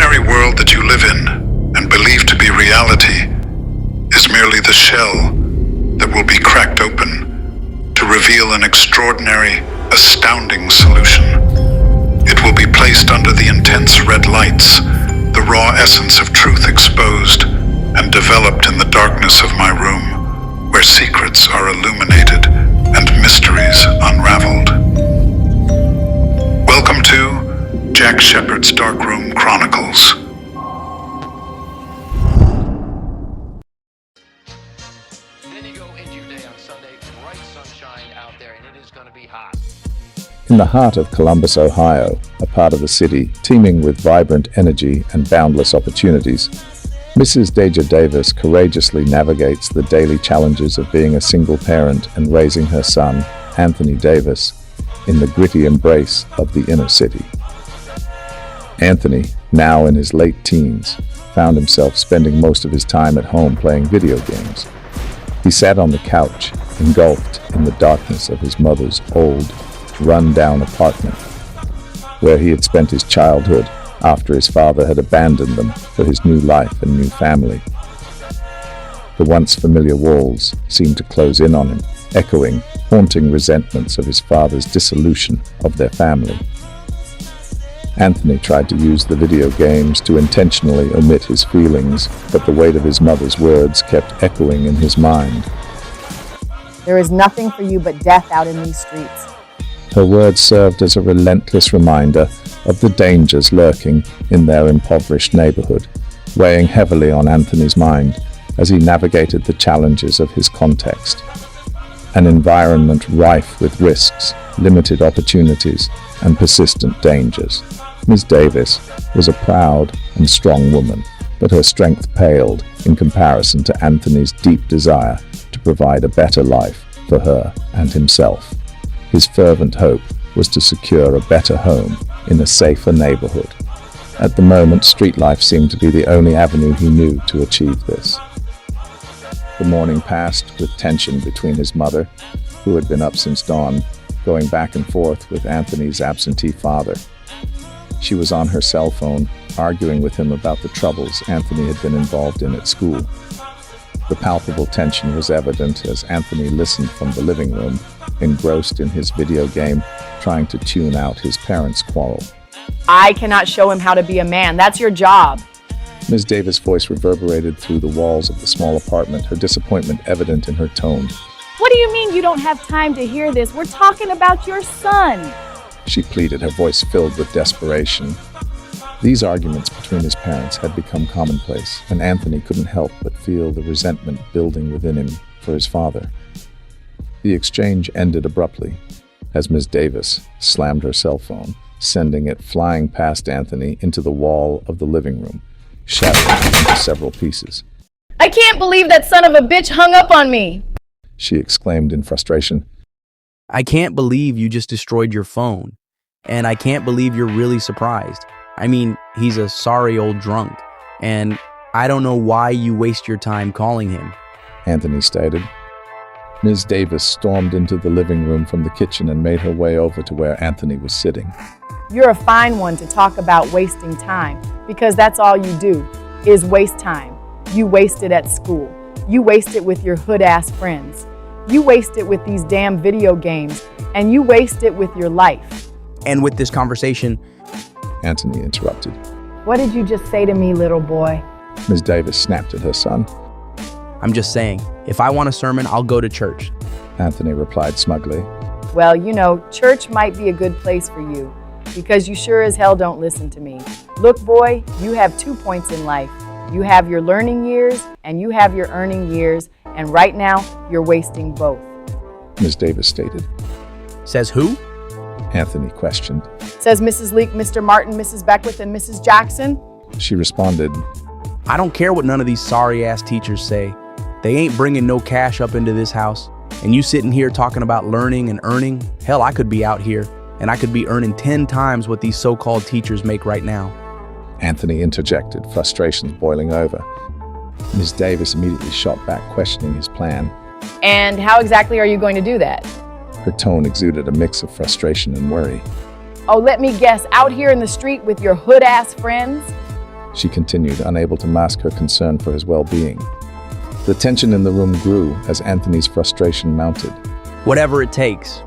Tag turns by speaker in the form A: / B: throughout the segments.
A: imaginary world that you live in and believe to be reality is merely the shell that will be cracked open to reveal an extraordinary, astounding solution. It will be placed under the intense red lights, the raw essence of truth exposed and developed in the darkness of my room, where secrets are illuminated and mysteries unraveled. Welcome to Jack Shephard's Darkroom Chronicles.
B: Then you go into your day on Sunday, bright sunshine out there, and it is going to be hot.
C: In the heart of Columbus, Ohio, a part of the city teeming with vibrant energy and boundless opportunities, Mrs. Deja Davis courageously navigates the daily challenges of being a single parent and raising her son, Anthony Davis, in the gritty embrace of the inner city. Anthony, now in his late teens, found himself spending most of his time at home playing video games. He sat on the couch, engulfed in the darkness of his mother's old, run-down apartment, where he had spent his childhood after his father had abandoned them for his new life and new family. The once familiar walls seemed to close in on him, echoing haunting resentments of his father's dissolution of their family. Anthony tried to use the video games to intentionally omit his feelings, but the weight of his mother's words kept echoing in his mind.
D: There is nothing for you but death out in these streets.
C: Her words served as a relentless reminder of the dangers lurking in their impoverished neighborhood, weighing heavily on Anthony's mind as he navigated the challenges of his context. An environment rife with risks, limited opportunities, and persistent dangers. Ms. Davis was a proud and strong woman, but her strength paled in comparison to Anthony's deep desire to provide a better life for her and himself. His fervent hope was to secure a better home in a safer neighborhood. At the moment, street life seemed to be the only avenue he knew to achieve this. The morning passed with tension between his mother, who had been up since dawn, going back and forth with Anthony's absentee father. She was on her cell phone, arguing with him about the troubles Anthony had been involved in at school. The palpable tension was evident as Anthony listened from the living room, engrossed in his video game, trying to tune out his parents' quarrel.
D: I cannot show him how to be a man. That's your job.
C: Ms. Davis' voice reverberated through the walls of the small apartment, her disappointment evident in her tone.
D: What do you mean you don't have time to hear this? We're talking about your son.
C: She pleaded, her voice filled with desperation. These arguments between his parents had become commonplace, and Anthony couldn't help but feel the resentment building within him for his father. The exchange ended abruptly as Ms. Davis slammed her cell phone, sending it flying past Anthony into the wall of the living room, shattering it into several pieces.
D: I can't believe that son of a bitch hung up on me,
C: she exclaimed in frustration.
E: I can't believe you just destroyed your phone, and I can't believe you're really surprised. I mean, he's a sorry old drunk, and I don't know why you waste your time calling him,
C: Anthony stated. Ms. Davis stormed into the living room from the kitchen and made her way over to where Anthony was sitting.
D: You're a fine one to talk about wasting time, because that's all you do, is waste time. You waste it at school. You waste it with your hood-ass friends. You waste it with these damn video games, and you waste it with your life.
E: And with this conversation,
C: Anthony interrupted.
D: What did you just say to me, little boy?
C: Ms. Davis snapped at her son.
E: I'm just saying, if I want a sermon, I'll go to church,
C: Anthony replied smugly.
D: Well, you know, church might be a good place for you, because you sure as hell don't listen to me. Look, boy, you have 2 points in life. You have your learning years, and you have your earning years, and right now, you're wasting both.
C: Ms. Davis stated.
E: Says who?
C: Anthony questioned.
D: Says Mrs. Leek, Mr. Martin, Mrs. Beckwith, and Mrs. Jackson.
C: She responded.
E: I don't care what none of these sorry-ass teachers say. They ain't bringing no cash up into this house. And you sitting here talking about learning and earning? Hell, I could be out here, and I could be earning 10 times what these so-called teachers make right now.
C: Anthony interjected, frustrations boiling over. Ms. Davis immediately shot back, questioning his plan.
D: And how exactly are you going to do that?
C: Her tone exuded a mix of frustration and worry.
D: Oh, let me guess, out here in the street with your hood-ass friends?
C: she continued, unable to mask her concern for his well-being. The tension in the room grew as Anthony's frustration mounted.
E: Whatever it takes.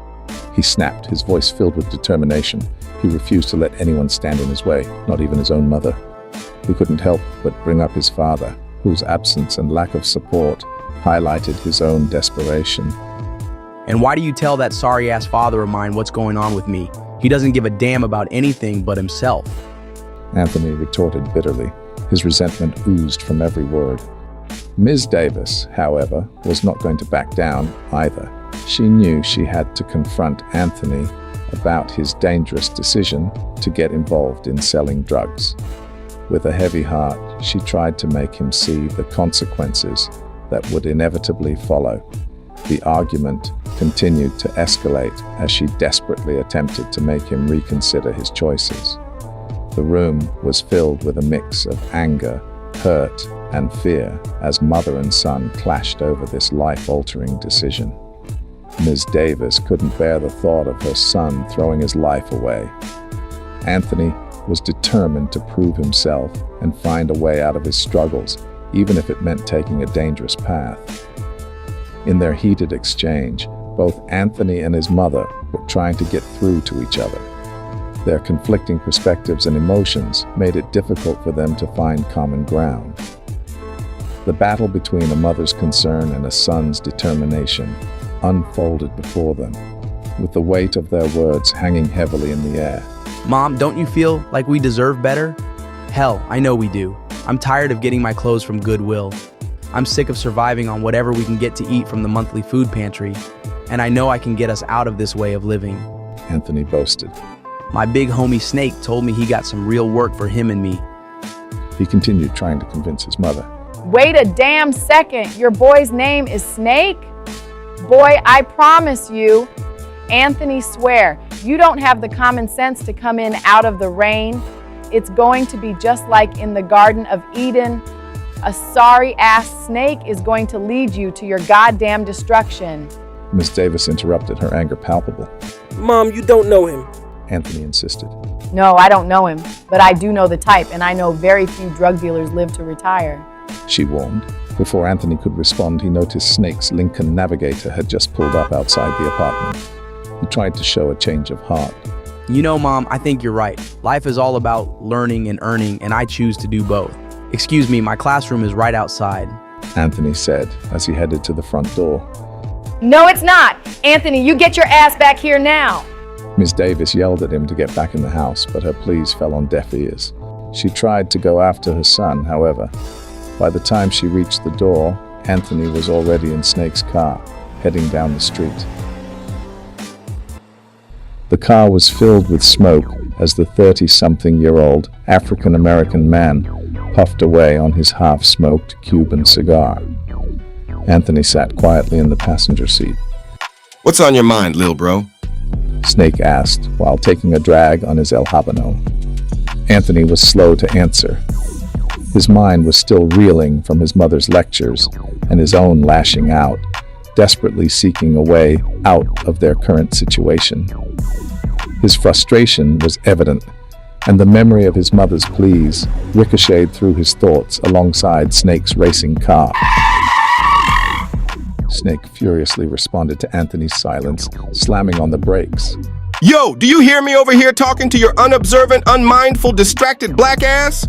C: He snapped, his voice filled with determination. He refused to let anyone stand in his way, not even his own mother. He couldn't help but bring up his father, whose absence and lack of support highlighted his own desperation.
E: And why do you tell that sorry-ass father of mine what's going on with me? He doesn't give a damn about anything but himself.
C: Anthony retorted bitterly. His resentment oozed from every word. Ms. Davis, however, was not going to back down either. She knew she had to confront Anthony about his dangerous decision to get involved in selling drugs. With a heavy heart, she tried to make him see the consequences that would inevitably follow. The argument continued to escalate as she desperately attempted to make him reconsider his choices. The room was filled with a mix of anger, hurt, and fear as mother and son clashed over this life-altering decision. Ms. Davis couldn't bear the thought of her son throwing his life away. Anthony was determined to prove himself and find a way out of his struggles, even if it meant taking a dangerous path. In their heated exchange, both Anthony and his mother were trying to get through to each other. Their conflicting perspectives and emotions made it difficult for them to find common ground. The battle between a mother's concern and a son's determination unfolded before them, with the weight of their words hanging heavily in the air.
E: Mom, don't you feel like we deserve better? Hell, I know we do. I'm tired of getting my clothes from Goodwill. I'm sick of surviving on whatever we can get to eat from the monthly food pantry, and I know I can get us out of this way of living.
C: Anthony boasted.
E: My big homie Snake told me he got some real work for him and me.
C: He continued trying to convince his mother.
D: Wait a damn second. Your boy's name is Snake? Boy, I promise you, Anthony, swear, you don't have the common sense to come in out of the rain. It's going to be just like in the Garden of Eden. A sorry-ass snake is going to lead you to your goddamn destruction.
C: Miss Davis interrupted, her anger palpable.
F: Mom, you don't know him.
C: Anthony insisted.
D: No, I don't know him, but I do know the type, and I know very few drug dealers live to retire.
C: She warned. Before Anthony could respond, he noticed Snake's Lincoln Navigator had just pulled up outside the apartment. He tried to show a change of heart.
E: You know, Mom, I think you're right. Life is all about learning and earning, and I choose to do both. Excuse me, my classroom is right outside.
C: Anthony said as he headed to the front door.
D: No, it's not. Anthony, you get your ass back here now.
C: Ms. Davis yelled at him to get back in the house, but her pleas fell on deaf ears. She tried to go after her son, however. By the time she reached the door, Anthony was already in Snake's car, heading down the street. The car was filled with smoke as the 30-something-year-old African-American man puffed away on his half-smoked Cuban cigar. Anthony sat quietly in the passenger seat.
G: What's on your mind, lil bro?
C: Snake asked while taking a drag on his El Habano. Anthony was slow to answer. His mind was still reeling from his mother's lectures and his own lashing out, desperately seeking a way out of their current situation. His frustration was evident, and the memory of his mother's pleas ricocheted through his thoughts alongside Snake's racing car. Snake furiously responded to Anthony's silence, slamming on the brakes.
G: Yo, do you hear me over here talking to your unobservant, unmindful, distracted black ass?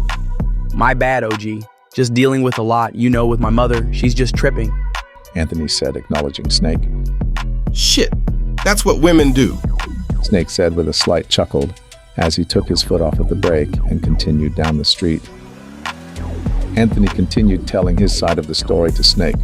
E: My bad, OG. Just dealing with a lot, you know, with my mother. She's just tripping.
C: Anthony said, acknowledging Snake.
G: Shit, that's what women do.
C: Snake said with a slight chuckle as he took his foot off of the brake and continued down the street. Anthony continued telling his side of the story to Snake.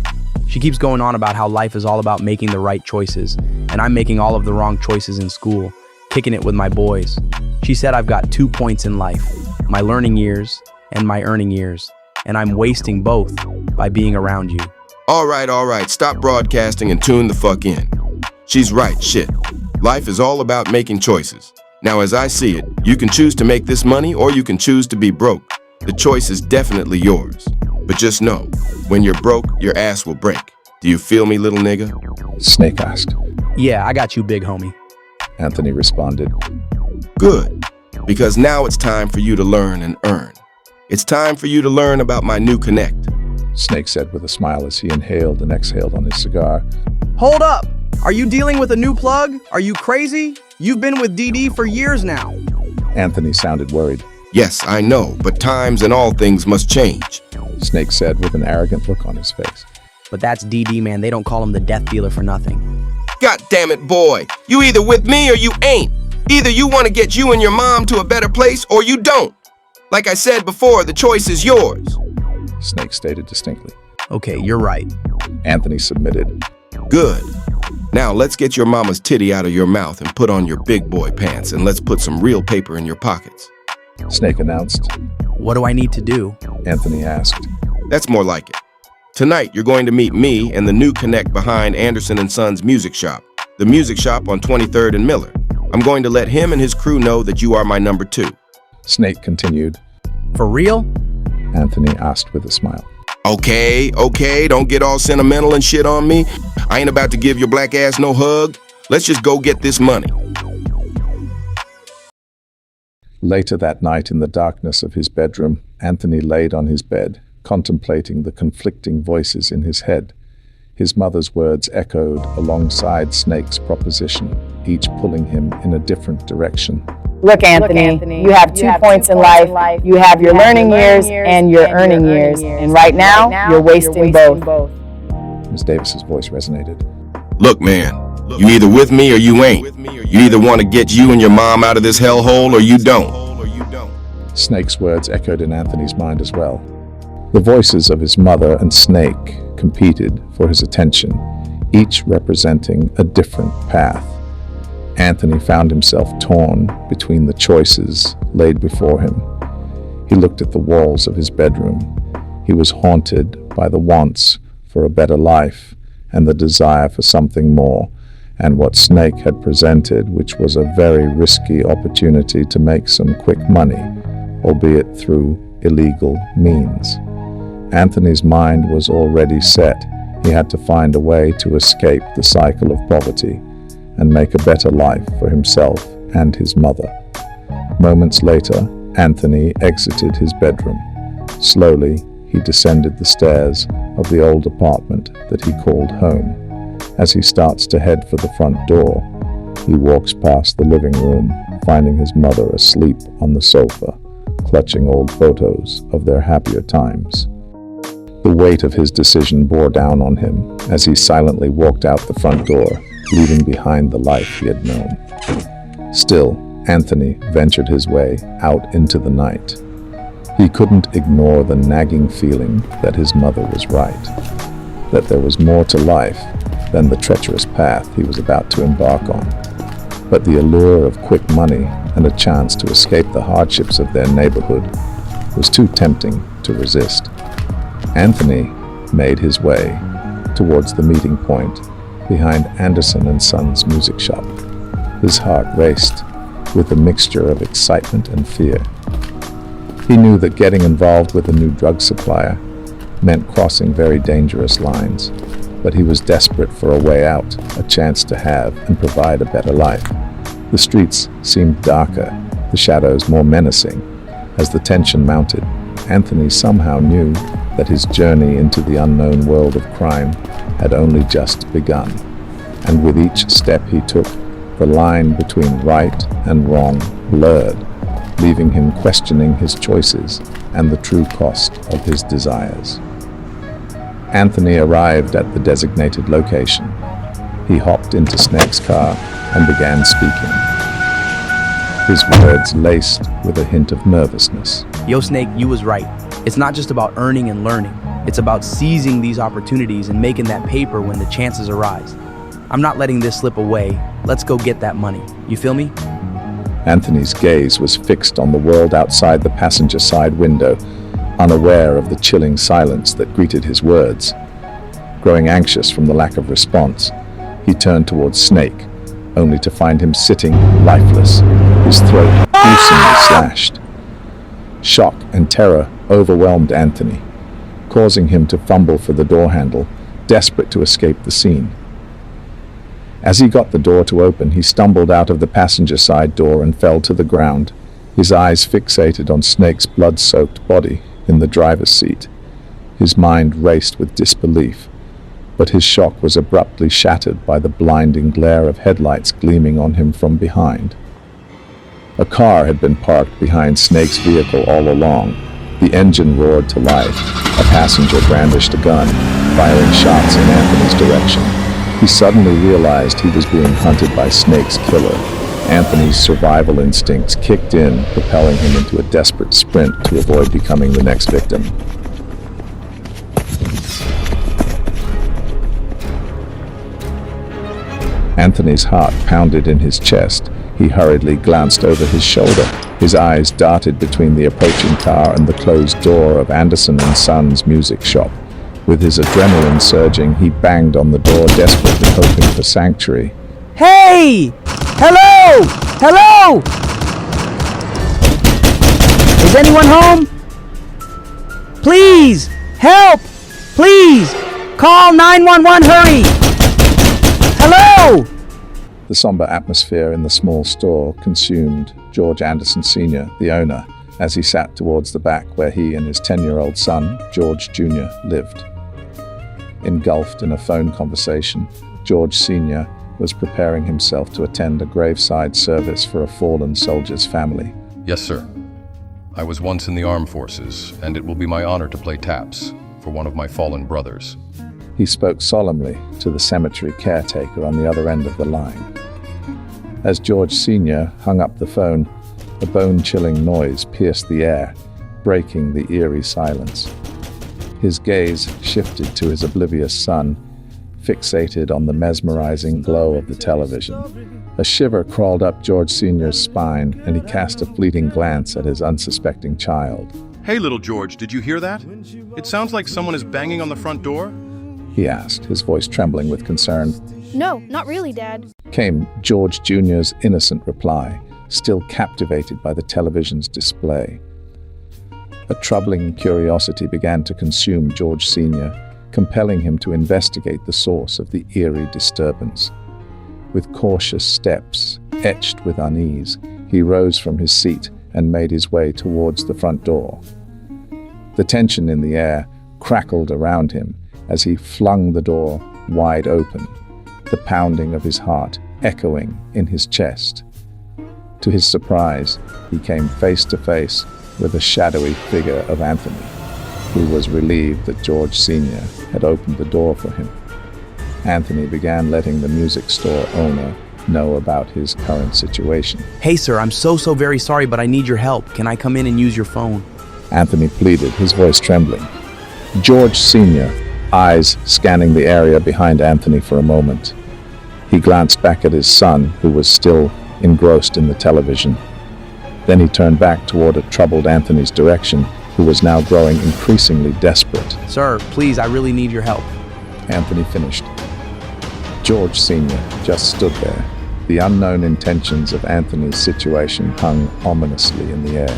E: She keeps going on about how life is all about making the right choices, and I'm making all of the wrong choices in school, kicking it with my boys. She said I've got 2 points in life, my learning years and my earning years, and I'm wasting both by being around you.
G: All right, stop broadcasting and tune the fuck in. She's right, shit. Life is all about making choices. Now, as I see it, you can choose to make this money or you can choose to be broke. The choice is definitely yours. But just know, when you're broke, your ass will break. Do you feel me, little nigga?
C: Snake asked.
E: Yeah, I got you, big homie.
C: Anthony responded.
G: Good, because now it's time for you to learn and earn. It's time for you to learn about my new Connect.
C: Snake said with a smile as he inhaled and exhaled on his cigar.
E: Hold up! Are you dealing with a new plug? Are you crazy? You've been with DD for years now.
C: Anthony sounded worried.
G: Yes, I know, but times and all things must change.
C: Snake said with an arrogant look on his face.
E: But that's DD, man. They don't call him the death dealer for nothing.
G: God damn it, boy. You either with me or you ain't. Either you want to get you and your mom to a better place or you don't. Like I said before, the choice is yours.
C: Snake stated distinctly.
E: Okay, you're right.
C: Anthony submitted.
G: Good. Now let's get your mama's titty out of your mouth and put on your big boy pants, and let's put some real paper in your pockets.
C: Snake announced.
E: What do I need to do?
C: Anthony asked.
G: That's more like it. Tonight, you're going to meet me and the new Connect behind Anderson & Sons Music Shop, the music shop on 23rd and Miller. I'm going to let him and his crew know that you are my number 2.
C: Snake continued.
E: For real?
C: Anthony asked with a smile.
G: Okay, don't get all sentimental and shit on me. I ain't about to give your black ass no hug. Let's just go get this money.
C: Later that night, in the darkness of his bedroom, Anthony laid on his bed, contemplating the conflicting voices in his head. His mother's words echoed alongside Snake's proposition, each pulling him in a different direction.
D: Look, Anthony, you have 2 points in life. You have your learning years and your earning years. And right now, you're wasting both.
C: Miss Davis's voice resonated.
G: Look, man, you either with me or you ain't. You either want to get you and your mom out of this hellhole or you don't.
C: Snake's words echoed in Anthony's mind as well. The voices of his mother and Snake competed for his attention, each representing a different path. Anthony found himself torn between the choices laid before him. He looked at the walls of his bedroom. He was haunted by the wants for a better life and the desire for something more, and what Snake had presented, which was a very risky opportunity to make some quick money, albeit through illegal means. Anthony's mind was already set. He had to find a way to escape the cycle of poverty and make a better life for himself and his mother. Moments later, Anthony exited his bedroom. Slowly, he descended the stairs of the old apartment that he called home. As he starts to head for the front door, he walks past the living room, finding his mother asleep on the sofa, clutching old photos of their happier times. The weight of his decision bore down on him as he silently walked out the front door, leaving behind the life he had known. Still, Anthony ventured his way out into the night. He couldn't ignore the nagging feeling that his mother was right, that there was more to life than the treacherous path he was about to embark on. But the allure of quick money and a chance to escape the hardships of their neighborhood was too tempting to resist. Anthony made his way towards the meeting point behind Anderson & Sons Music Shop. His heart raced with a mixture of excitement and fear. He knew that getting involved with a new drug supplier meant crossing very dangerous lines, but he was desperate for a way out, a chance to have and provide a better life. The streets seemed darker, the shadows more menacing. As the tension mounted, Anthony somehow knew that his journey into the unknown world of crime had only just begun, and with each step he took, the line between right and wrong blurred, leaving him questioning his choices and the true cost of his desires. Anthony arrived at the designated location. He hopped into Snake's car and began speaking, his words laced with a hint of nervousness.
E: Yo, Snake, you was right. It's not just about earning and learning. It's about seizing these opportunities and making that paper when the chances arise. I'm not letting this slip away. Let's go get that money. You feel me?
C: Anthony's gaze was fixed on the world outside the passenger side window, unaware of the chilling silence that greeted his words. Growing anxious from the lack of response, he turned towards Snake, only to find him sitting lifeless, his throat gruesomely slashed. Shock and terror overwhelmed Anthony, causing him to fumble for the door handle, desperate to escape the scene. As he got the door to open, he stumbled out of the passenger side door and fell to the ground, his eyes fixated on Snake's blood-soaked body in the driver's seat. His mind raced with disbelief, but his shock was abruptly shattered by the blinding glare of headlights gleaming on him from behind. A car had been parked behind Snake's vehicle all along. The engine roared to life. A passenger brandished a gun, firing shots in Anthony's direction. He suddenly realized he was being hunted by Snake's killer. Anthony's survival instincts kicked in, propelling him into a desperate sprint to avoid becoming the next victim. Anthony's heart pounded in his chest. He hurriedly glanced over his shoulder. His eyes darted between the approaching car and the closed door of Anderson & Sons music shop. With his adrenaline surging, he banged on the door, desperately hoping for sanctuary.
E: Hey! Hello! Hello! Is anyone home? Please! Help! Please! Call 911, hurry! Hello!
C: The somber atmosphere in the small store consumed George Anderson Sr., the owner, as he sat towards the back where he and his 10-year-old son, George Jr., lived. Engulfed in a phone conversation, George Sr. was preparing himself to attend a graveside service for a fallen soldier's family.
H: Yes, sir. I was once in the armed forces, and it will be my honor to play taps for one of my fallen brothers.
C: He spoke solemnly to the cemetery caretaker on the other end of the line. As George Sr. hung up the phone, a bone-chilling noise pierced the air, breaking the eerie silence. His gaze shifted to his oblivious son, fixated on the mesmerizing glow of the television. A shiver crawled up George Sr.'s spine, and he cast a fleeting glance at his unsuspecting child.
H: Hey, little George, did you hear that? It sounds like someone is banging on the front door.
C: He asked, his voice trembling with concern.
I: No, not really, Dad.
C: Came George Jr.'s innocent reply, still captivated by the television's display. A troubling curiosity began to consume George Sr., compelling him to investigate the source of the eerie disturbance. With cautious steps, etched with unease, he rose from his seat and made his way towards the front door. The tension in the air crackled around him as he flung the door wide open, the pounding of his heart echoing in his chest. To his surprise, he came face to face with a shadowy figure of Anthony. He was relieved that George Sr. had opened the door for him. Anthony began letting the music store owner know about his current situation.
E: Hey, sir, I'm so very sorry, but I need your help. Can I come in and use your phone?
C: Anthony pleaded, his voice trembling. George Sr., eyes scanning the area behind Anthony for a moment. He glanced back at his son, who was still engrossed in the television. Then he turned back toward a troubled Anthony's direction, who was now growing increasingly desperate.
E: Sir, please, I really need your help.
C: Anthony finished. George Sr. just stood there. The unknown intentions of Anthony's situation hung ominously in the air,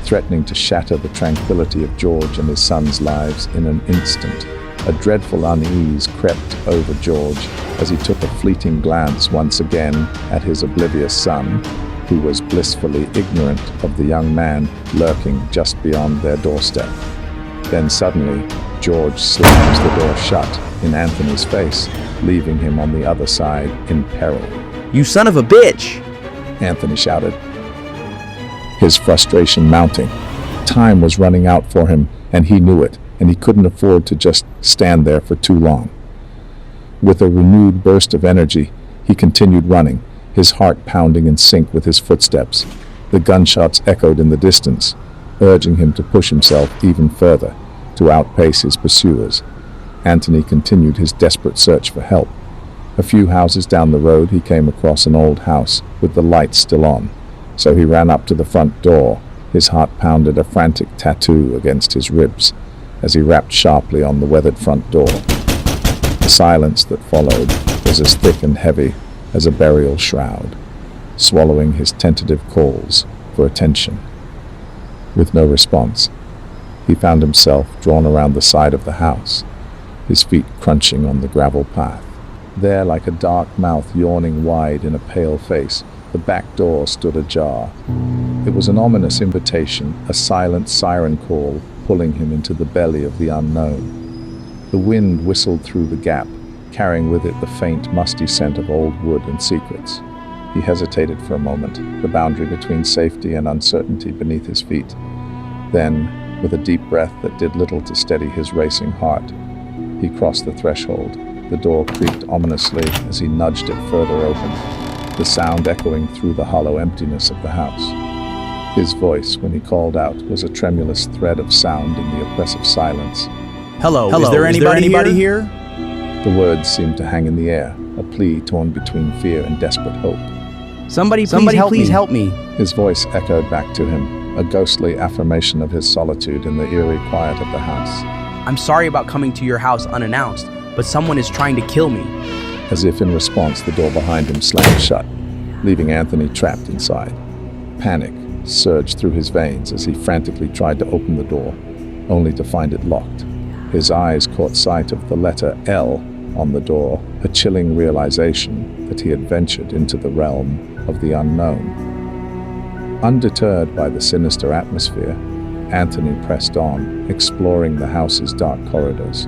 C: threatening to shatter the tranquility of George and his son's lives in an instant. A dreadful unease crept over George as he took a fleeting glance once again at his oblivious son, who was blissfully ignorant of the young man lurking just beyond their doorstep. Then suddenly, George slams the door shut in Anthony's face, leaving him on the other side in peril.
E: You son of a bitch!
C: Anthony shouted, his frustration mounting. Time was running out for him, and he knew it, and he couldn't afford to just stand there for too long. With a renewed burst of energy, he continued running, his heart pounding in sync with his footsteps. The gunshots echoed in the distance, urging him to push himself even further, to outpace his pursuers. Anthony continued his desperate search for help. A few houses down the road, he came across an old house with the lights still on, so he ran up to the front door. His heart pounded a frantic tattoo against his ribs as he rapped sharply on the weathered front door. The silence that followed was as thick and heavy as a burial shroud, swallowing his tentative calls for attention. With no response, he found himself drawn around the side of the house, his feet crunching on the gravel path. There, like a dark mouth yawning wide in a pale face, the back door stood ajar. It was an ominous invitation, a silent siren call, pulling him into the belly of the unknown. The wind whistled through the gap, carrying with it the faint, musty scent of old wood and secrets. He hesitated for a moment, the boundary between safety and uncertainty beneath his feet. Then, with a deep breath that did little to steady his racing heart, he crossed the threshold. The door creaked ominously as he nudged it further open, the sound echoing through the hollow emptiness of the house. His voice, when he called out, was a tremulous thread of sound in the oppressive silence.
E: Hello, is there anybody here?
C: The words seemed to hang in the air, a plea torn between fear and desperate hope.
E: Somebody please help me.
C: His voice echoed back to him, a ghostly affirmation of his solitude in the eerie quiet of the house.
E: I'm sorry about coming to your house unannounced, but someone is trying to kill me.
C: As if in response, the door behind him slammed shut, leaving Anthony trapped inside. Panic surged through his veins as he frantically tried to open the door, only to find it locked. His eyes caught sight of the letter L on the door, a chilling realization that he had ventured into the realm of the unknown. Undeterred by the sinister atmosphere, Anthony pressed on, exploring the house's dark corridors.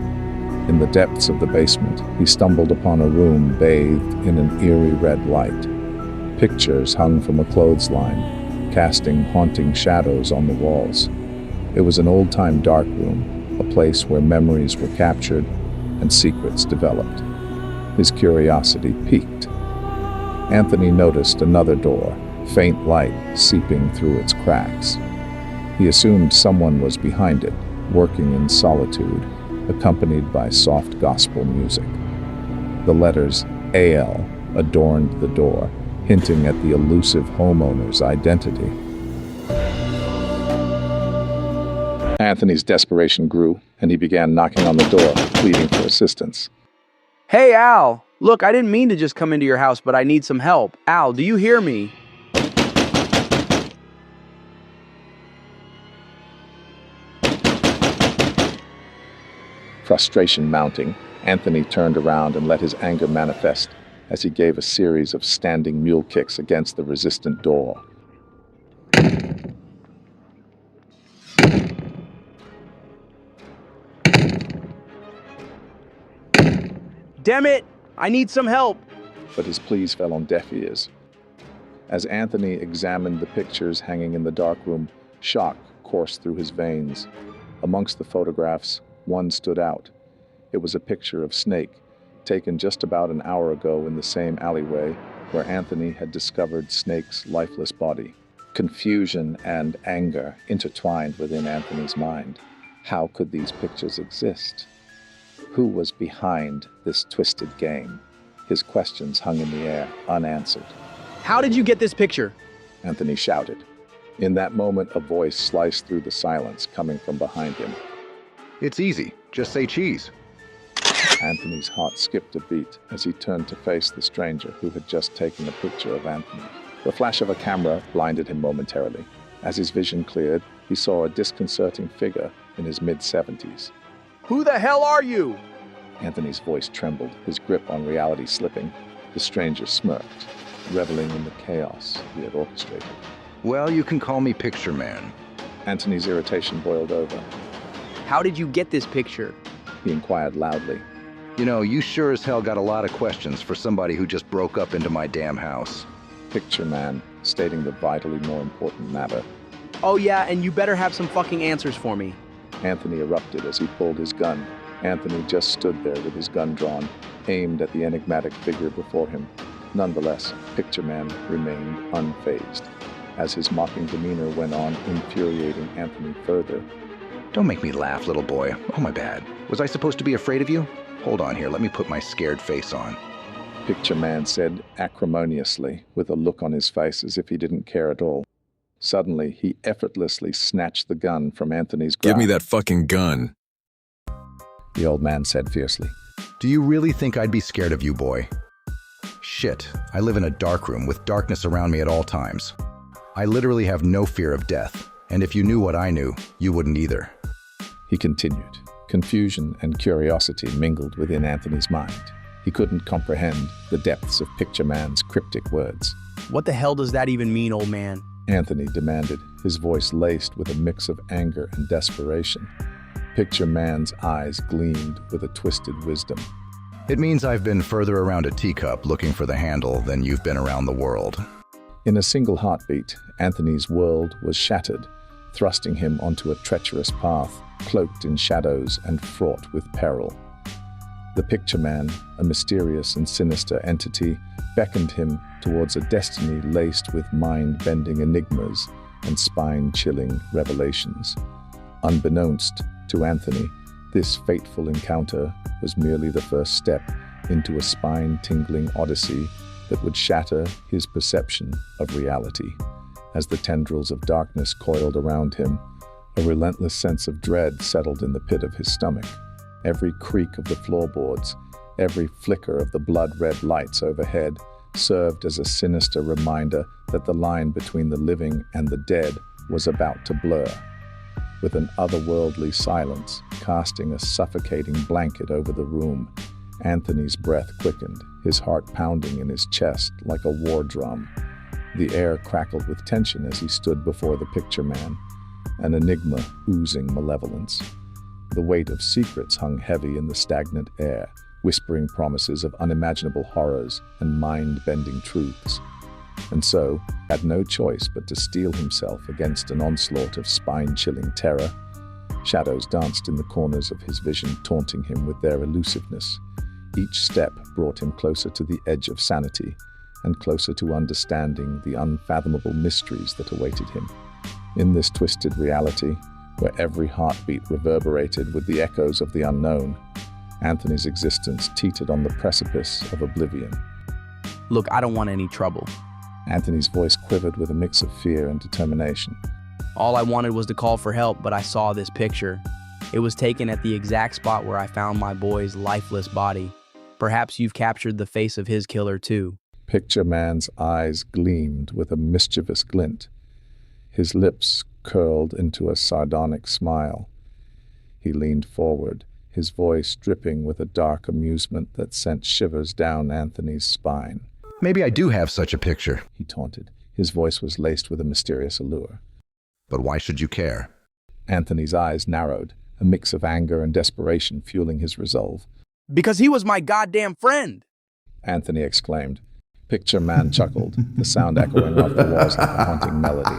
C: In the depths of the basement, he stumbled upon a room bathed in an eerie red light. Pictures hung from a clothesline, casting haunting shadows on the walls. It was an old-time dark room, a place where memories were captured and secrets developed. His curiosity piqued. Anthony noticed another door, faint light seeping through its cracks. He assumed someone was behind it, working in solitude, accompanied by soft gospel music. The letters AL adorned the door, hinting at the elusive homeowner's identity. Anthony's desperation grew, and he began knocking on the door, pleading for assistance.
E: Hey, Al. Look, I didn't mean to just come into your house, but I need some help. Al, do you hear me?
C: Frustration mounting, Anthony turned around and let his anger manifest as he gave a series of standing mule kicks against the resistant door.
E: Damn it! I need some help!
C: But his pleas fell on deaf ears. As Anthony examined the pictures hanging in the dark room, shock coursed through his veins. Amongst the photographs, one stood out. It was a picture of Snake, taken just about an hour ago in the same alleyway where Anthony had discovered Snake's lifeless body. Confusion and anger intertwined within Anthony's mind. How could these pictures exist? Who was behind this twisted game? His questions hung in the air, unanswered.
E: How did you get this picture?
C: Anthony shouted. In that moment, a voice sliced through the silence, coming from behind him.
J: It's easy. Just say cheese.
C: Anthony's heart skipped a beat as he turned to face the stranger who had just taken a picture of Anthony. The flash of a camera blinded him momentarily. As his vision cleared, he saw a disconcerting figure in his mid-70s.
E: Who the hell are you?
C: Anthony's voice trembled, his grip on reality slipping. The stranger smirked, reveling in the chaos he had orchestrated.
J: Well, you can call me Picture Man.
C: Anthony's irritation boiled over.
E: How did you get this picture?
C: He inquired loudly.
J: You know, you sure as hell got a lot of questions for somebody who just broke up into my damn house.
C: Picture Man, stating the vitally more important matter.
E: Oh yeah, and you better have some fucking answers for me.
C: Anthony erupted as he pulled his gun. Anthony just stood there with his gun drawn, aimed at the enigmatic figure before him. Nonetheless, Picture Man remained unfazed. As his mocking demeanor went on, infuriating Anthony further.
J: Don't make me laugh, little boy. Oh, my bad. Was I supposed to be afraid of you? Hold on here, let me put my scared face on.
C: Picture Man said acrimoniously, with a look on his face as if he didn't care at all. Suddenly, he effortlessly snatched the gun from Anthony's grasp.
G: Give me that fucking gun.
C: The old man said fiercely.
J: Do you really think I'd be scared of you, boy? Shit, I live in a dark room with darkness around me at all times. I literally have no fear of death, and if you knew what I knew, you wouldn't either.
C: He continued. Confusion and curiosity mingled within Anthony's mind. He couldn't comprehend the depths of Picture Man's cryptic words.
E: What the hell does that even mean, old man?
C: Anthony demanded, his voice laced with a mix of anger and desperation. Picture Man's eyes gleamed with a twisted wisdom.
J: It means I've been further around a teacup looking for the handle than you've been around the world.
C: In a single heartbeat, Anthony's world was shattered, thrusting him onto a treacherous path, cloaked in shadows and fraught with peril. The Picture Man, a mysterious and sinister entity, beckoned him towards a destiny laced with mind-bending enigmas and spine-chilling revelations. Unbeknownst to Anthony, this fateful encounter was merely the first step into a spine-tingling odyssey that would shatter his perception of reality. As the tendrils of darkness coiled around him, a relentless sense of dread settled in the pit of his stomach. Every creak of the floorboards, every flicker of the blood-red lights overhead served as a sinister reminder that the line between the living and the dead was about to blur. With an otherworldly silence casting a suffocating blanket over the room, Anthony's breath quickened, his heart pounding in his chest like a war drum. The air crackled with tension as he stood before the Picture Man, an enigma oozing malevolence. The weight of secrets hung heavy in the stagnant air, whispering promises of unimaginable horrors and mind-bending truths. And so, had no choice but to steel himself against an onslaught of spine-chilling terror. Shadows danced in the corners of his vision, taunting him with their elusiveness. Each step brought him closer to the edge of sanity, and closer to understanding the unfathomable mysteries that awaited him. In this twisted reality, where every heartbeat reverberated with the echoes of the unknown, Anthony's existence teetered on the precipice of oblivion.
E: Look, I don't want any trouble.
C: Anthony's voice quivered with a mix of fear and determination.
E: All I wanted was to call for help, but I saw this picture. It was taken at the exact spot where I found my boy's lifeless body. Perhaps you've captured the face of his killer too.
C: Picture Man's eyes gleamed with a mischievous glint. His lips curled into a sardonic smile. He leaned forward, his voice dripping with a dark amusement that sent shivers down Anthony's spine.
J: Maybe I do have such a picture,
C: He taunted. His voice was laced with a mysterious allure.
J: but why should you care?
C: Anthony's eyes narrowed, a mix of anger and desperation fueling his resolve.
E: Because he was my goddamn friend!
C: Anthony exclaimed. Picture Man chuckled, the sound echoing off the walls like a haunting melody.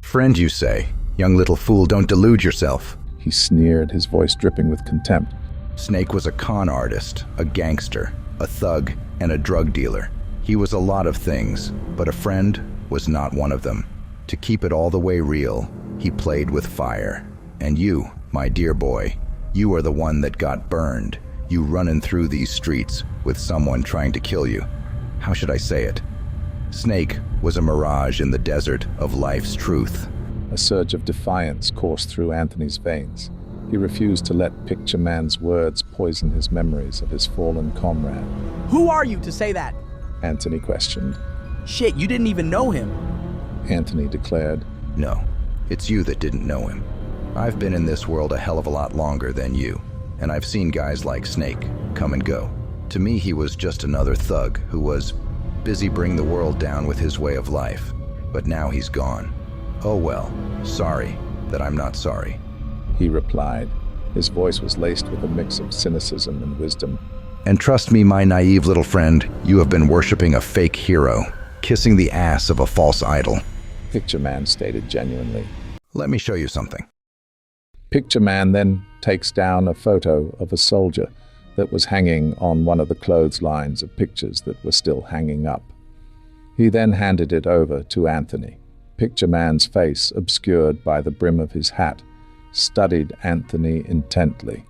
J: Friend, you say? Young little fool, don't delude yourself.
C: He sneered, his voice dripping with contempt.
J: Snake was a con artist, a gangster, a thug, and a drug dealer. He was a lot of things, but a friend was not one of them. To keep it all the way real, he played with fire. And you, my dear boy, you are the one that got burned. You running through these streets with someone trying to kill you. How should I say it? Snake was a mirage in the desert of life's truth.
C: A surge of defiance coursed through Anthony's veins. He refused to let Picture Man's words poison his memories of his fallen comrade.
E: Who are you to say that?
C: Anthony questioned.
E: Shit, you didn't even know him.
C: Anthony declared.
J: No, it's you that didn't know him. I've been in this world a hell of a lot longer than you, and I've seen guys like Snake come and go. To me, he was just another thug who was busy bringing the world down with his way of life. But now he's gone. Oh well, sorry that I'm not sorry.
C: He replied. His voice was laced with a mix of cynicism and wisdom.
J: And trust me, my naive little friend, you have been worshiping a fake hero, kissing the ass of a false idol.
C: Picture Man stated genuinely.
J: Let me show you something.
C: Picture Man then takes down a photo of a soldier that was hanging on one of the clotheslines of pictures that were still hanging up. He then handed it over to Anthony. Picture Man's face, obscured by the brim of his hat, studied Anthony intently.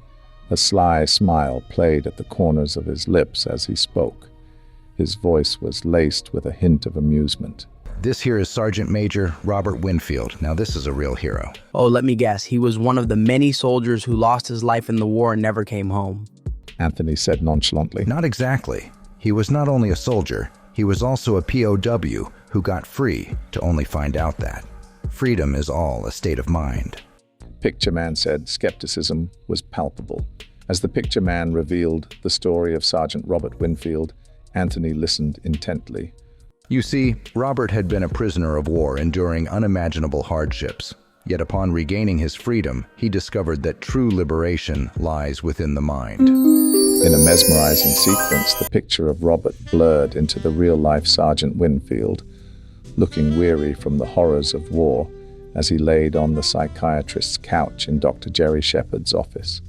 C: A sly smile played at the corners of his lips as he spoke. His voice was laced with a hint of amusement.
J: This here is Sergeant Major Robert Winfield. Now this is a real hero.
E: Oh, let me guess. He was one of the many soldiers who lost his life in the war and never came home.
C: Anthony said nonchalantly.
J: Not exactly. He was not only a soldier, he was also a POW who got free to only find out that. Freedom is all a state of mind.
C: Picture Man said skepticism was palpable. As the Picture Man revealed the story of Sergeant Robert Winfield, Anthony listened intently.
J: You see, Robert had been a prisoner of war enduring unimaginable hardships. Yet upon regaining his freedom, he discovered that true liberation lies within the mind.
C: In a mesmerizing sequence, the picture of Robert blurred into the real-life Sergeant Winfield, looking weary from the horrors of war as he laid on the psychiatrist's couch in Dr. Jerry Shepard's office.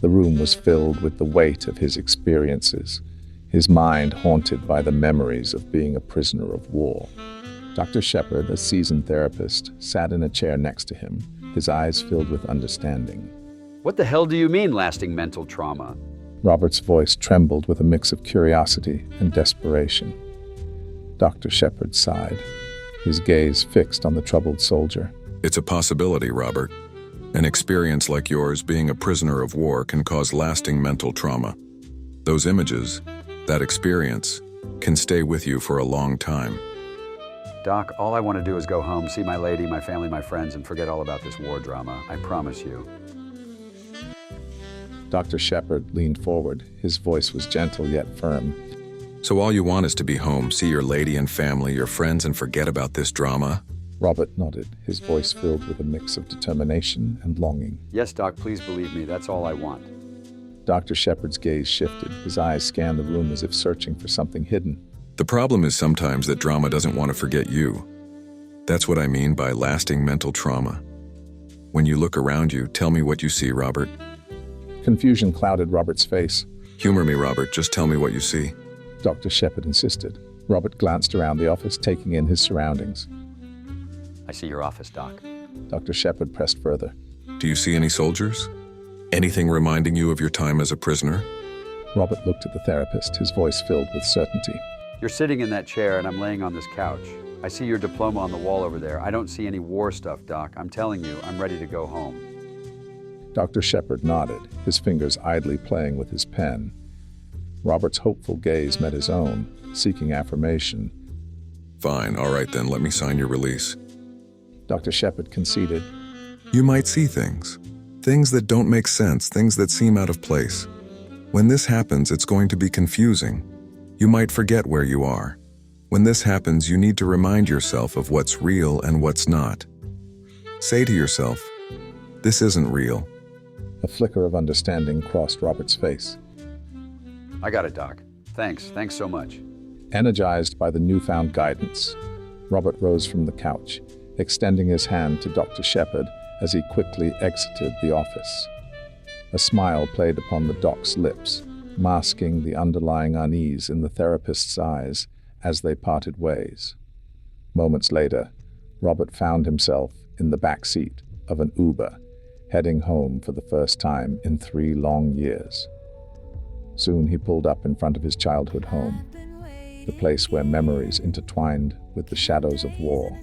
C: The room was filled with the weight of his experiences, his mind haunted by the memories of being a prisoner of war. Dr. Shepard, a seasoned therapist, sat in a chair next to him, his eyes filled with understanding.
K: What the hell do you mean, lasting mental trauma?
C: Robert's voice trembled with a mix of curiosity and desperation. Dr. Shepard sighed, his gaze fixed on the troubled soldier.
L: It's a possibility, Robert. An experience like yours, being a prisoner of war, can cause lasting mental trauma. Those images, that experience, can stay with you for a long time.
K: Doc, all I want to do is go home, see my lady, my family, my friends, and forget all about this war drama. I promise you.
C: Dr. Shepard leaned forward. His voice was gentle yet firm.
L: So all you want is to be home, see your lady and family, your friends, and forget about this drama?
C: Robert nodded, his voice filled with a mix of determination and longing.
K: Yes, Doc, please believe me, that's all I want.
C: Dr. Shepard's gaze shifted. His eyes scanned the room as if searching for something hidden.
L: The problem is sometimes that drama doesn't want to forget you. That's what I mean by lasting mental trauma. When you look around you, tell me what you see, Robert.
C: Confusion clouded Robert's face.
L: Humor me, Robert. Just tell me what you see.
C: Dr. Shepard insisted. Robert glanced around the office, taking in his surroundings.
K: I see your office, Doc.
C: Dr. Shepard pressed further.
L: Do you see any soldiers? Anything reminding you of your time as a prisoner?
C: Robert looked at the therapist, his voice filled with certainty.
K: You're sitting in that chair and I'm laying on this couch. I see your diploma on the wall over there. I don't see any war stuff, Doc. I'm telling you, I'm ready to go home.
C: Dr. Shepard nodded, his fingers idly playing with his pen. Robert's hopeful gaze met his own, seeking affirmation.
L: Fine, all right then, let me sign your release.
C: Dr. Shepard conceded.
L: You might see things. Things that don't make sense, things that seem out of place. When this happens, it's going to be confusing. You might forget where you are. When this happens, you need to remind yourself of what's real and what's not. Say to yourself, this isn't real.
C: A flicker of understanding crossed Robert's face.
K: I got it, Doc. Thanks so much.
C: Energized by the newfound guidance, Robert rose from the couch, extending his hand to Dr. Shepard as he quickly exited the office. A smile played upon the doc's lips, masking the underlying unease in the therapist's eyes as they parted ways. Moments later, Robert found himself in the back seat of an Uber, heading home for the first time in 3 long years. Soon he pulled up in front of his childhood home, the place where memories intertwined with the shadows of war.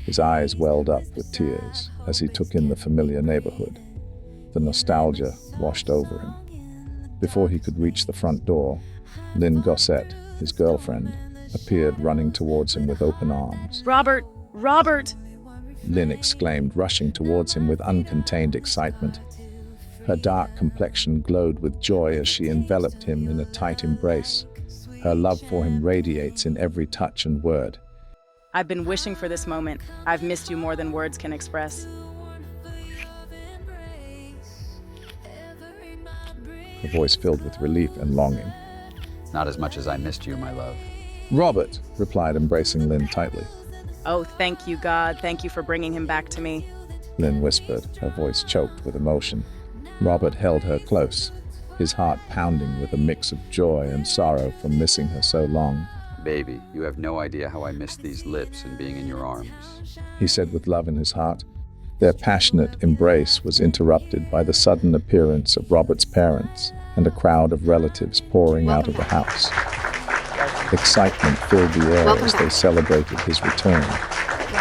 C: His eyes welled up with tears as he took in the familiar neighborhood. The nostalgia washed over him. Before he could reach the front door, Lynn Gossett, his girlfriend, appeared running towards him with open arms.
D: Robert! Robert!
C: Lynn exclaimed, rushing towards him with uncontained excitement. Her dark complexion glowed with joy as she enveloped him in a tight embrace. Her love for him radiates in every touch and word.
M: I've been wishing for this moment. I've missed you more than words can express.
C: Her voice filled with relief and longing.
K: Not as much as I missed you, my love.
C: Robert, replied, embracing Lynn tightly.
M: Oh, thank you, God. Thank you for bringing him back to me.
C: Lynn whispered, her voice choked with emotion. Robert held her close, his heart pounding with a mix of joy and sorrow from missing her so long.
K: Baby, you have no idea how I missed these lips and being in your arms,
C: he said with love in his heart. Their passionate embrace was interrupted by the sudden appearance of Robert's parents and a crowd of relatives pouring out of the house. Excitement filled the air as they celebrated his return,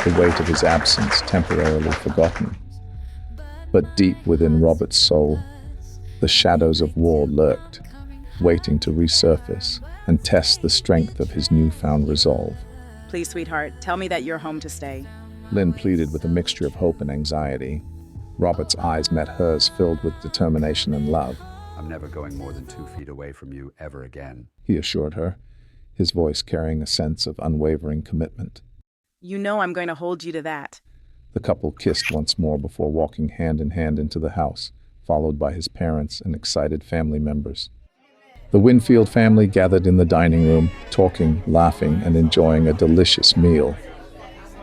C: the weight of his absence temporarily forgotten. But deep within Robert's soul, the shadows of war lurked, waiting to resurface and test the strength of his newfound resolve.
M: Please, sweetheart, tell me that you're home to stay.
C: Lynn pleaded with a mixture of hope and anxiety. Robert's eyes met hers, filled with determination and love.
K: I'm never going more than 2 feet away from you ever again,
C: he assured her, his voice carrying a sense of unwavering commitment.
M: You know I'm going to hold you to that.
C: The couple kissed once more before walking hand in hand into the house, followed by his parents and excited family members. The Winfield family gathered in the dining room, talking, laughing, and enjoying a delicious meal.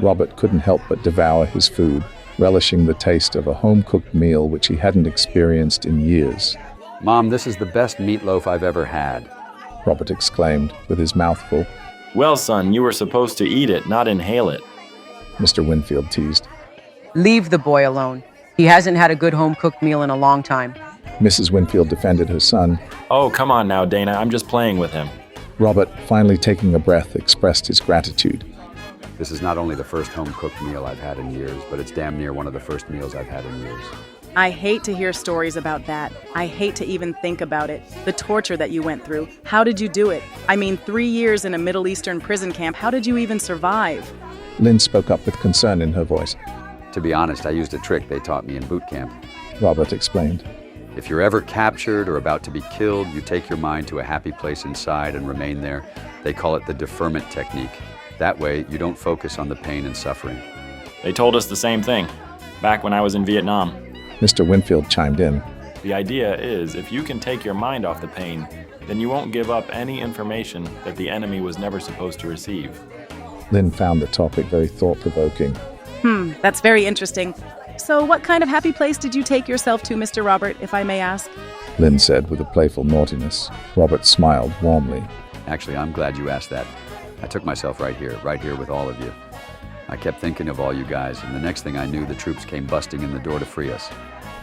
C: Robert couldn't help but devour his food, relishing the taste of a home-cooked meal which he hadn't experienced in years.
K: Mom, this is the best meatloaf I've ever had.
C: Robert exclaimed, with his mouth full.
N: Well, son, you were supposed to eat it, not inhale it.
C: Mr. Winfield teased.
O: Leave the boy alone. He hasn't had a good home-cooked meal in a long time.
C: Mrs. Winfield defended her son.
N: Oh, come on now, Dana. I'm just playing with him.
C: Robert, finally taking a breath, expressed his gratitude.
K: This is not only the first home-cooked meal I've had in years, but it's damn near one of the first meals I've had in years.
M: I hate to hear stories about that. I hate to even think about it. The torture that you went through. How did you do it? I mean, 3 years in a Middle Eastern prison camp. How did you even survive?
C: Lynn spoke up with concern in her voice.
K: To be honest, I used a trick they taught me in boot camp.
C: Robert explained.
K: If you're ever captured or about to be killed, you take your mind to a happy place inside and remain there. They call it the deferment technique. That way, you don't focus on the pain and suffering.
N: They told us the same thing, back when I was in Vietnam.
C: Mr. Winfield chimed in.
N: The idea is, if you can take your mind off the pain, then you won't give up any information that the enemy was never supposed to receive.
C: Lynn found the topic very thought-provoking.
M: That's very interesting. So what kind of happy place did you take yourself to, Mr. Robert, if I may ask?
C: Lynn said with a playful naughtiness. Robert smiled warmly.
K: Actually, I'm glad you asked that. I took myself right here with all of you. I kept thinking of all you guys, and the next thing I knew, the troops came busting in the door to free us.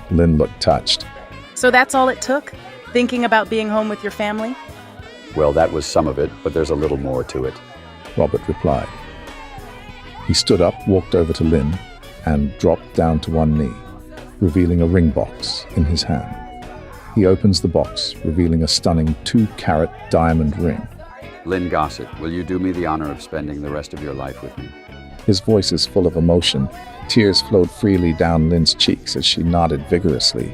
C: Lynn looked touched.
M: So that's all it took? Thinking about being home with your family?
K: Well, that was some of it, but there's a little more to it.
C: Robert replied. He stood up, walked over to Lynn, and dropped down to one knee, revealing a ring box in his hand. He opens the box, revealing a stunning 2-carat diamond ring.
K: Lynn Gossett, will you do me the honor of spending the rest of your life with me?
C: His voice is full of emotion. Tears flowed freely down Lynn's cheeks as she nodded vigorously.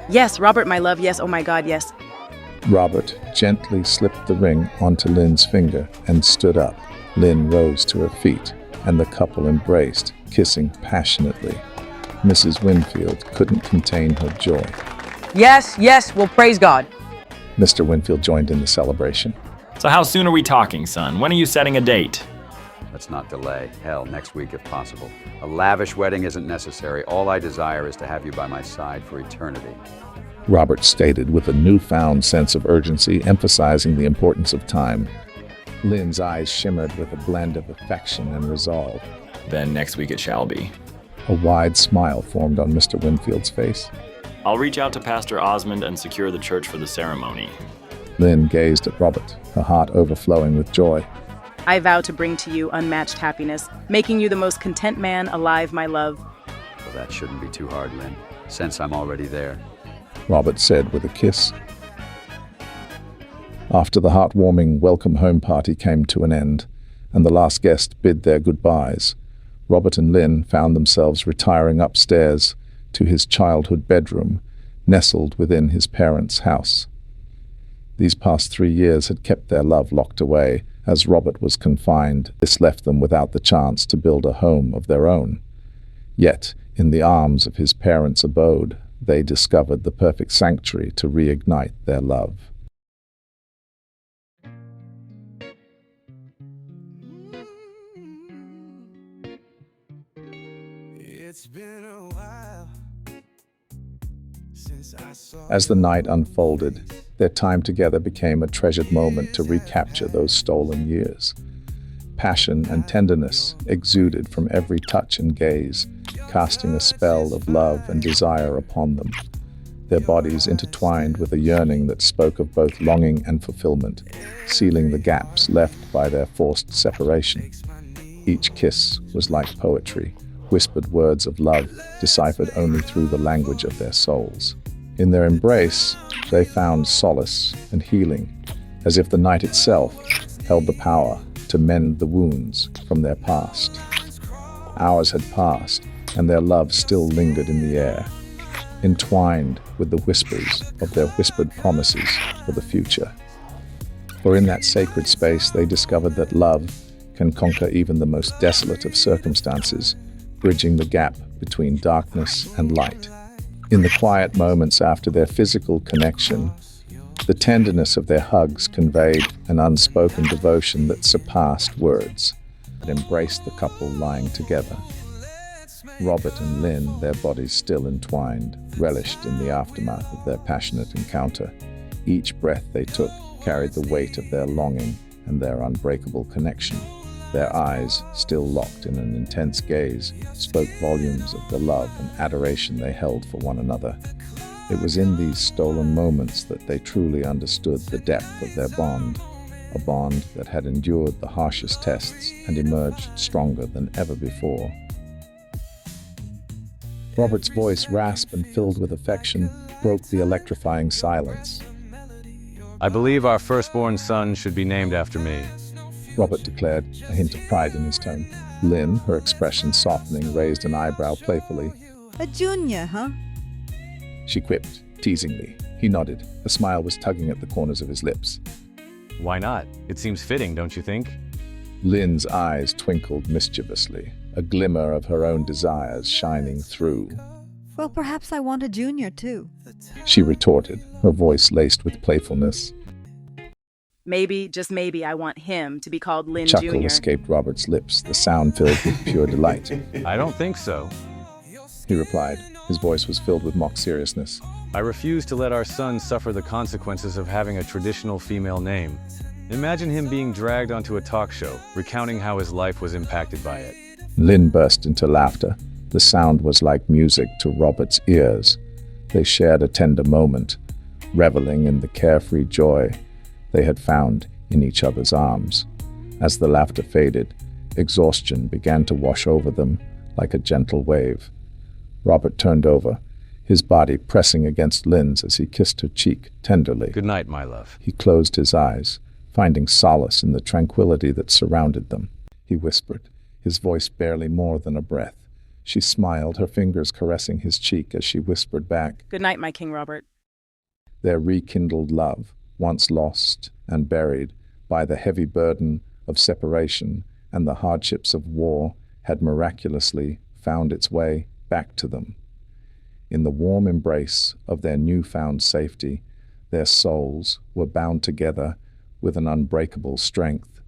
M: Yes, Robert, my love, yes, oh my God, yes.
C: Robert gently slipped the ring onto Lynn's finger and stood up. Lynn rose to her feet, and the couple embraced, kissing passionately. Mrs. Winfield couldn't contain her joy.
O: Yes, well, praise God.
C: Mr. Winfield joined in the celebration.
N: So how soon are we talking, son? When are you setting a date?
K: Let's not delay. Hell, next week if possible. A lavish wedding isn't necessary. All I desire is to have you by my side for eternity.
C: Robert stated with a newfound sense of urgency, emphasizing the importance of time. Lynn's eyes shimmered with a blend of affection and resolve.
N: Then next week it shall be.
C: A wide smile formed on Mr. Winfield's face.
N: I'll reach out to Pastor Osmond and secure the church for the ceremony.
C: Lynn gazed at Robert, her heart overflowing with joy.
M: I vow to bring to you unmatched happiness, making you the most content man alive, my love.
K: Well, that shouldn't be too hard, Lynn, since I'm already there.
C: Robert said with a kiss. After the heartwarming welcome home party came to an end, and the last guest bid their goodbyes, Robert and Lynn found themselves retiring upstairs to his childhood bedroom, nestled within his parents' house. These past 3 years had kept their love locked away. As Robert was confined, this left them without the chance to build a home of their own. Yet, in the arms of his parents' abode, they discovered the perfect sanctuary to reignite their love.
P: It's been a while since I saw.
C: As the night unfolded, their time together became a treasured moment to recapture those stolen years. Passion and tenderness exuded from every touch and gaze, casting a spell of love and desire upon them. Their bodies intertwined with a yearning that spoke of both longing and fulfillment, sealing the gaps left by their forced separation. Each kiss was like poetry, whispered words of love deciphered only through the language of their souls. In their embrace, they found solace and healing, as if the night itself held the power to mend the wounds from their past. Hours had passed, and their love still lingered in the air, entwined with the whispers of their whispered promises for the future. For in that sacred space they discovered that love can conquer even the most desolate of circumstances, bridging the gap between darkness and light. In the quiet moments after their physical connection, the tenderness of their hugs conveyed an unspoken devotion that surpassed words. It embraced the couple lying together. Robert and Lynn, their bodies still entwined, relished in the aftermath of their passionate encounter. Each breath they took carried the weight of their longing and their unbreakable connection. Their eyes, still locked in an intense gaze, spoke volumes of the love and adoration they held for one another. It was in these stolen moments that they truly understood the depth of their bond, a bond that had endured the harshest tests and emerged stronger than ever before. Robert's voice, rasped and filled with affection, broke the electrifying silence.
Q: I believe our firstborn son should be named after me,
C: Robert declared, a hint of pride in his tone. Lynn, her expression softening, raised an eyebrow playfully.
R: A junior, huh?
C: She quipped, teasingly. He nodded. A smile was tugging at the corners of his lips.
Q: Why not? It seems fitting, don't you think?
C: Lynn's eyes twinkled mischievously, a glimmer of her own desires shining through.
R: Well, perhaps I want a junior, too.
C: She retorted, her voice laced with playfulness.
M: Maybe, just maybe, I want him to be called Lynn
C: Chuckle
M: Jr.
C: escaped Robert's lips, the sound filled with pure delight.
Q: I don't think so,
C: he replied. His voice was filled with mock seriousness.
Q: I refuse to let our son suffer the consequences of having a traditional female name. Imagine him being dragged onto a talk show, recounting how his life was impacted by it.
C: Lynn burst into laughter. The sound was like music to Robert's ears. They shared a tender moment, reveling in the carefree joy they had found in each other's arms. As the laughter faded, exhaustion began to wash over them like a gentle wave. Robert turned over, his body pressing against Lynn's as he kissed her cheek tenderly.
Q: Good night, my love.
C: He closed his eyes, finding solace in the tranquility that surrounded them. He whispered, his voice barely more than a breath. She smiled, her fingers caressing his cheek as she whispered back,
M: Good night, my King Robert.
C: Their rekindled love, once lost and buried by the heavy burden of separation and the hardships of war, had miraculously found its way back to them. In the warm embrace of their newfound safety, their souls were bound together with an unbreakable strength.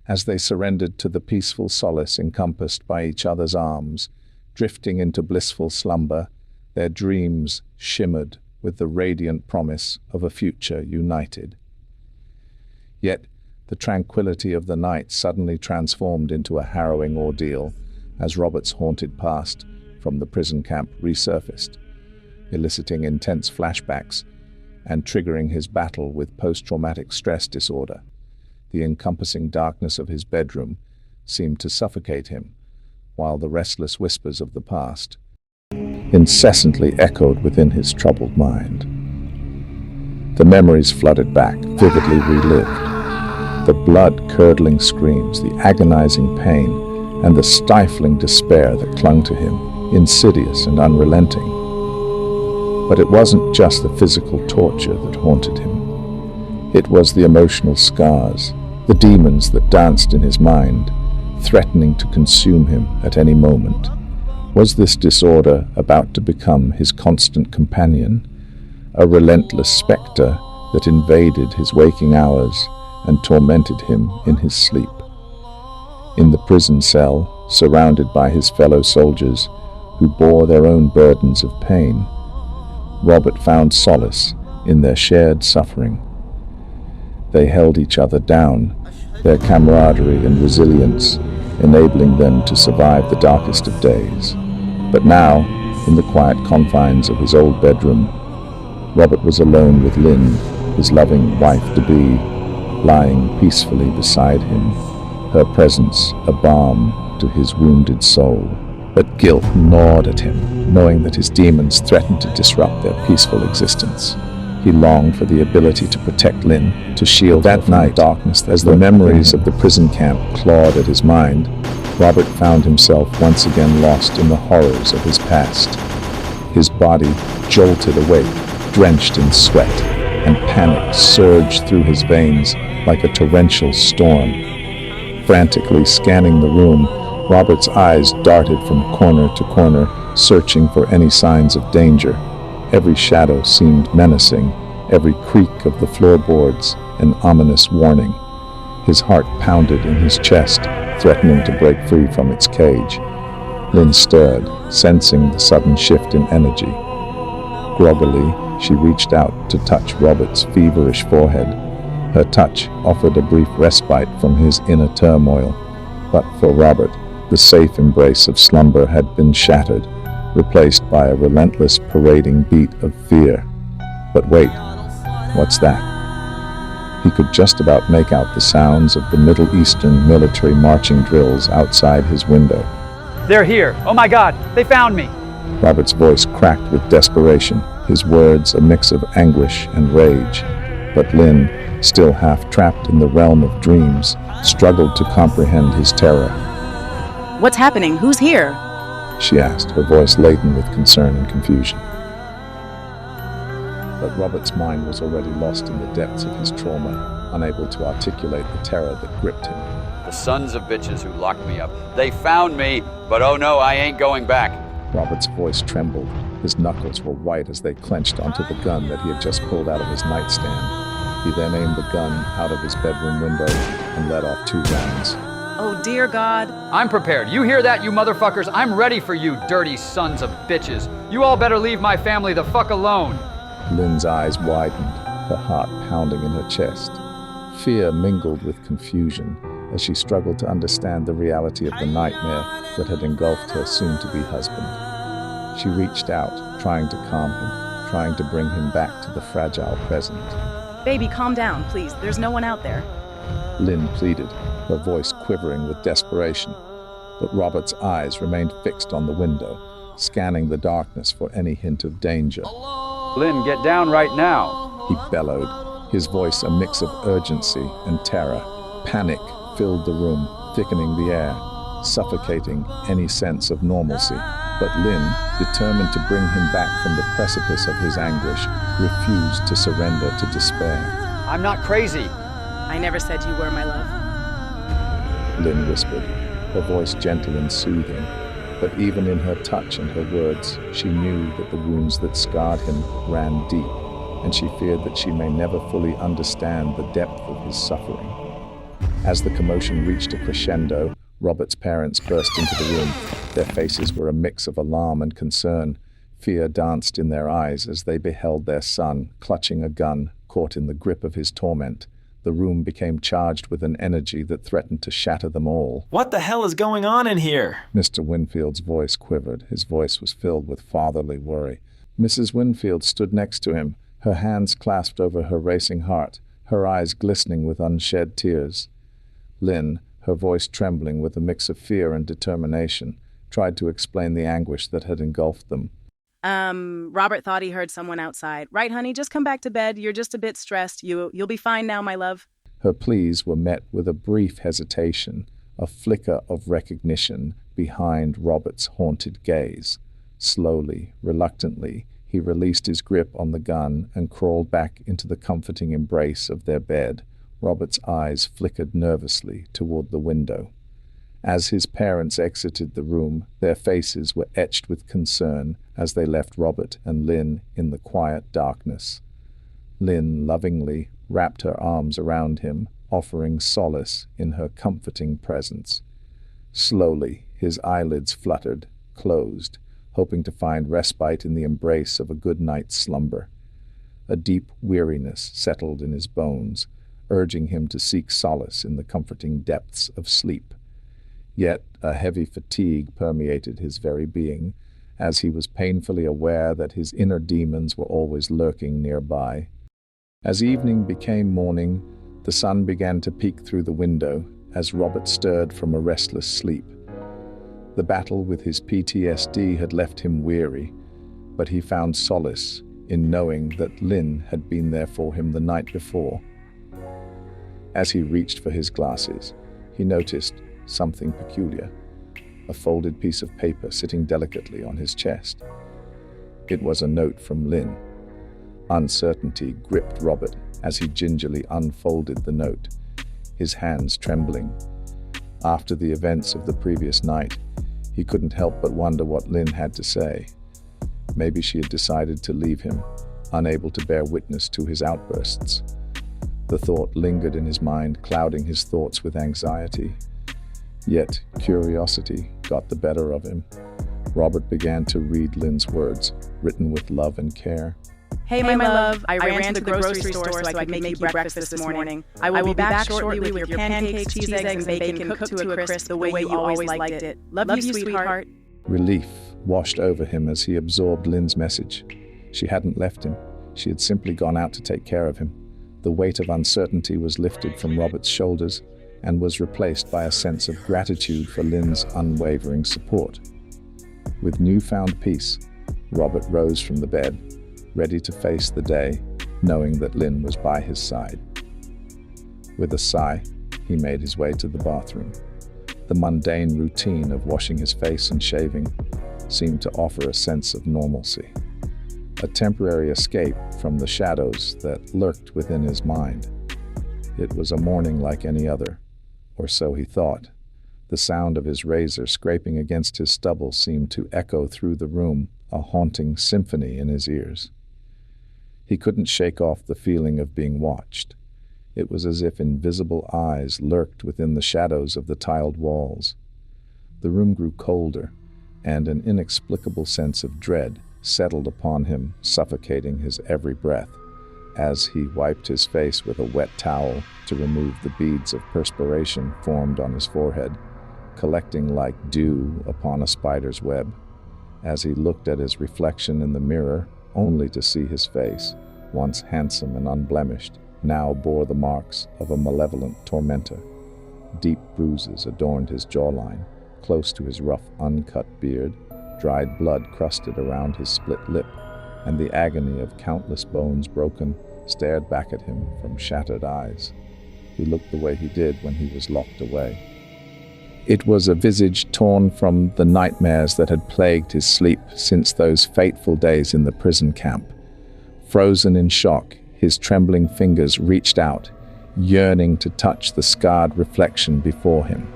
C: As they surrendered to the peaceful solace encompassed by each other's arms, drifting into blissful slumber, their dreams shimmered with the radiant promise of a future united. Yet, the tranquility of the night suddenly transformed into a harrowing ordeal as Robert's haunted past from the prison camp resurfaced, eliciting intense flashbacks and triggering his battle with post-traumatic stress disorder. The encompassing darkness of his bedroom seemed to suffocate him, while the restless whispers of the past incessantly echoed within his troubled mind. The memories flooded back, vividly relived. The blood-curdling screams, the agonizing pain, and the stifling despair that clung to him, insidious and unrelenting. But it wasn't just the physical torture that haunted him. It was the emotional scars, the demons that danced in his mind, threatening to consume him at any moment. Was this disorder about to become his constant companion, a relentless specter that invaded his waking hours and tormented him in his sleep? In the prison cell, surrounded by his fellow soldiers who bore their own burdens of pain, Robert found solace in their shared suffering. They held each other down, their camaraderie and resilience enabling them to survive the darkest of days. But now, in the quiet confines of his old bedroom, Robert was alone with Lynn, his loving wife-to-be, lying peacefully beside him, her presence a balm to his wounded soul. But guilt gnawed at him, knowing that his demons threatened to disrupt their peaceful existence. He longed for the ability to protect Lynn, to shield her from the darkness. As the memories of the prison camp clawed at his mind, Robert found himself once again lost in the horrors of his past. His body jolted awake, drenched in sweat, and panic surged through his veins like a torrential storm. Frantically scanning the room, Robert's eyes darted from corner to corner, searching for any signs of danger. Every shadow seemed menacing, every creak of the floorboards an ominous warning. His heart pounded in his chest, threatening to break free from its cage. Lynn stirred, sensing the sudden shift in energy. Groggily, she reached out to touch Robert's feverish forehead. Her touch offered a brief respite from his inner turmoil, but for Robert, the safe embrace of slumber had been shattered, replaced by a relentless parading beat of fear. But wait, what's that? He could just about make out the sounds of the Middle Eastern military marching drills outside his window.
S: They're here. Oh my God, they found me.
C: Robert's voice cracked with desperation, his words a mix of anguish and rage. But Lynn, still half trapped in the realm of dreams, struggled to comprehend his terror.
M: What's happening? Who's here?
C: She asked, her voice laden with concern and confusion. But Robert's mind was already lost in the depths of his trauma, unable to articulate the terror that gripped him.
K: The sons of bitches who locked me up. They found me, but oh no, I ain't going back.
C: Robert's voice trembled. His knuckles were white as they clenched onto the gun that he had just pulled out of his nightstand. He then aimed the gun out of his bedroom window and let off 2 rounds.
M: Oh, dear God.
S: I'm prepared. You hear that, you motherfuckers? I'm ready for you, dirty sons of bitches. You all better leave my family the fuck alone.
C: Lynn's eyes widened, her heart pounding in her chest. Fear mingled with confusion as she struggled to understand the reality of the nightmare that had engulfed her soon-to-be husband. She reached out, trying to calm him, trying to bring him back to the fragile present.
M: Baby, calm down, please. There's no one out there.
C: Lynn pleaded, her voice quivering with desperation. But Robert's eyes remained fixed on the window, scanning the darkness for any hint of danger.
S: Lynn, get down right now.
C: He bellowed, his voice a mix of urgency and terror. Panic filled the room, thickening the air, suffocating any sense of normalcy. But Lynn, determined to bring him back from the precipice of his anguish, refused to surrender to despair.
S: I'm not crazy.
M: I never said you were, my love.
C: Lynn whispered, her voice gentle and soothing. But even in her touch and her words, she knew that the wounds that scarred him ran deep, and she feared that she may never fully understand the depth of his suffering. As the commotion reached a crescendo, Robert's parents burst into the room. Their faces were a mix of alarm and concern. Fear danced in their eyes as they beheld their son, clutching a gun, caught in the grip of his torment. The room became charged with an energy that threatened to shatter them all.
N: What the hell is going on in here?
C: Mr. Winfield's voice quivered. His voice was filled with fatherly worry. Mrs. Winfield stood next to him, her hands clasped over her racing heart, her eyes glistening with unshed tears. Lynn, her voice trembling with a mix of fear and determination, tried to explain the anguish that had engulfed them.
M: Robert thought he heard someone outside. Right, honey? Just come back to bed. You're just a bit stressed. You'll be fine now, my love.
C: Her pleas were met with a brief hesitation, a flicker of recognition behind Robert's haunted gaze. Slowly, reluctantly, he released his grip on the gun and crawled back into the comforting embrace of their bed. Robert's eyes flickered nervously toward the window. As his parents exited the room, their faces were etched with concern as they left Robert and Lynn in the quiet darkness. Lynn lovingly wrapped her arms around him, offering solace in her comforting presence. Slowly, his eyelids fluttered, closed, hoping to find respite in the embrace of a good night's slumber. A deep weariness settled in his bones, urging him to seek solace in the comforting depths of sleep. Yet a heavy fatigue permeated his very being, as he was painfully aware that his inner demons were always lurking nearby. As evening became morning, the sun began to peek through the window as Robert stirred from a restless sleep. The battle with his PTSD had left him weary, but he found solace in knowing that Lynn had been there for him the night before. As he reached for his glasses, he noticed something peculiar, a folded piece of paper sitting delicately on his chest. It was a note from Lynn. Uncertainty gripped Robert as he gingerly unfolded the note, his hands trembling. After the events of the previous night, he couldn't help but wonder what Lynn had to say. Maybe she had decided to leave him, unable to bear witness to his outbursts. The thought lingered in his mind, clouding his thoughts with anxiety. Yet curiosity got the better of him. Robert began to read Lynn's words, written with love and care.
M: Hey, my love, I ran to the grocery store so I could make you breakfast this morning. I will be back shortly with your pancakes, cheese, eggs, and bacon cooked to a crisp the way you always liked it. Love you, sweetheart.
C: Relief washed over him as he absorbed Lynn's message. She hadn't left him. She had simply gone out to take care of him. The weight of uncertainty was lifted from Robert's shoulders and was replaced by a sense of gratitude for Lynn's unwavering support. With newfound peace, Robert rose from the bed, ready to face the day, knowing that Lynn was by his side. With a sigh, he made his way to the bathroom. The mundane routine of washing his face and shaving seemed to offer a sense of normalcy, a temporary escape from the shadows that lurked within his mind. It was a morning like any other, or so he thought. The sound of his razor scraping against his stubble seemed to echo through the room, a haunting symphony in his ears. He couldn't shake off the feeling of being watched. It was as if invisible eyes lurked within the shadows of the tiled walls. The room grew colder, and an inexplicable sense of dread settled upon him, suffocating his every breath, as he wiped his face with a wet towel to remove the beads of perspiration formed on his forehead, collecting like dew upon a spider's web. As he looked at his reflection in the mirror, only to see his face, once handsome and unblemished, now bore the marks of a malevolent tormentor. Deep bruises adorned his jawline, close to his rough, uncut beard. Dried blood crusted around his split lip, and the agony of countless bones broken stared back at him from shattered eyes. He looked the way he did when he was locked away. It was a visage torn from the nightmares that had plagued his sleep since those fateful days in the prison camp. Frozen in shock, his trembling fingers reached out, yearning to touch the scarred reflection before him.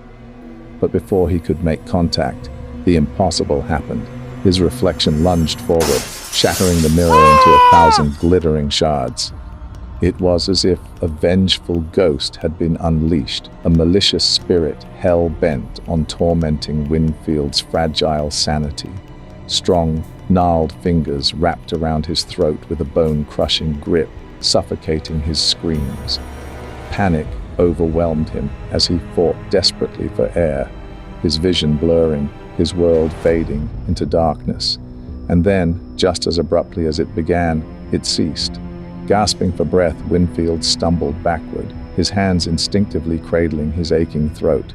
C: But before he could make contact, the impossible happened. His reflection lunged forward, shattering the mirror into 1,000 glittering shards. It was as if a vengeful ghost had been unleashed, a malicious spirit hell-bent on tormenting Winfield's fragile sanity. Strong, gnarled fingers wrapped around his throat with a bone-crushing grip, suffocating his screams. Panic overwhelmed him as he fought desperately for air, his vision blurring, his world fading into darkness. And then, just as abruptly as it began, it ceased. Gasping for breath, Winfield stumbled backward, his hands instinctively cradling his aching throat.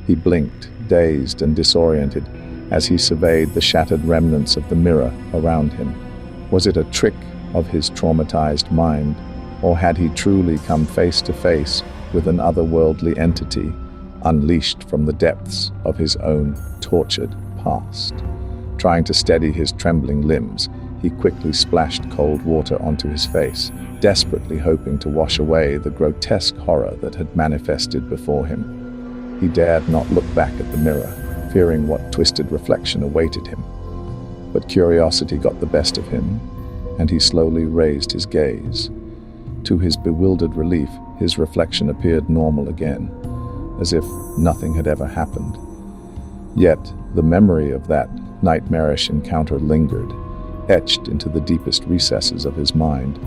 C: He blinked, dazed and disoriented, as he surveyed the shattered remnants of the mirror around him. Was it a trick of his traumatized mind, or had he truly come face to face with an otherworldly entity, unleashed from the depths of his own tortured past? Trying to steady his trembling limbs, he quickly splashed cold water onto his face, desperately hoping to wash away the grotesque horror that had manifested before him. He dared not look back at the mirror, fearing what twisted reflection awaited him. But curiosity got the best of him, and he slowly raised his gaze. To his bewildered relief, his reflection appeared normal again, as if nothing had ever happened. Yet, the memory of that nightmarish encounter lingered, etched into the deepest recesses of his mind.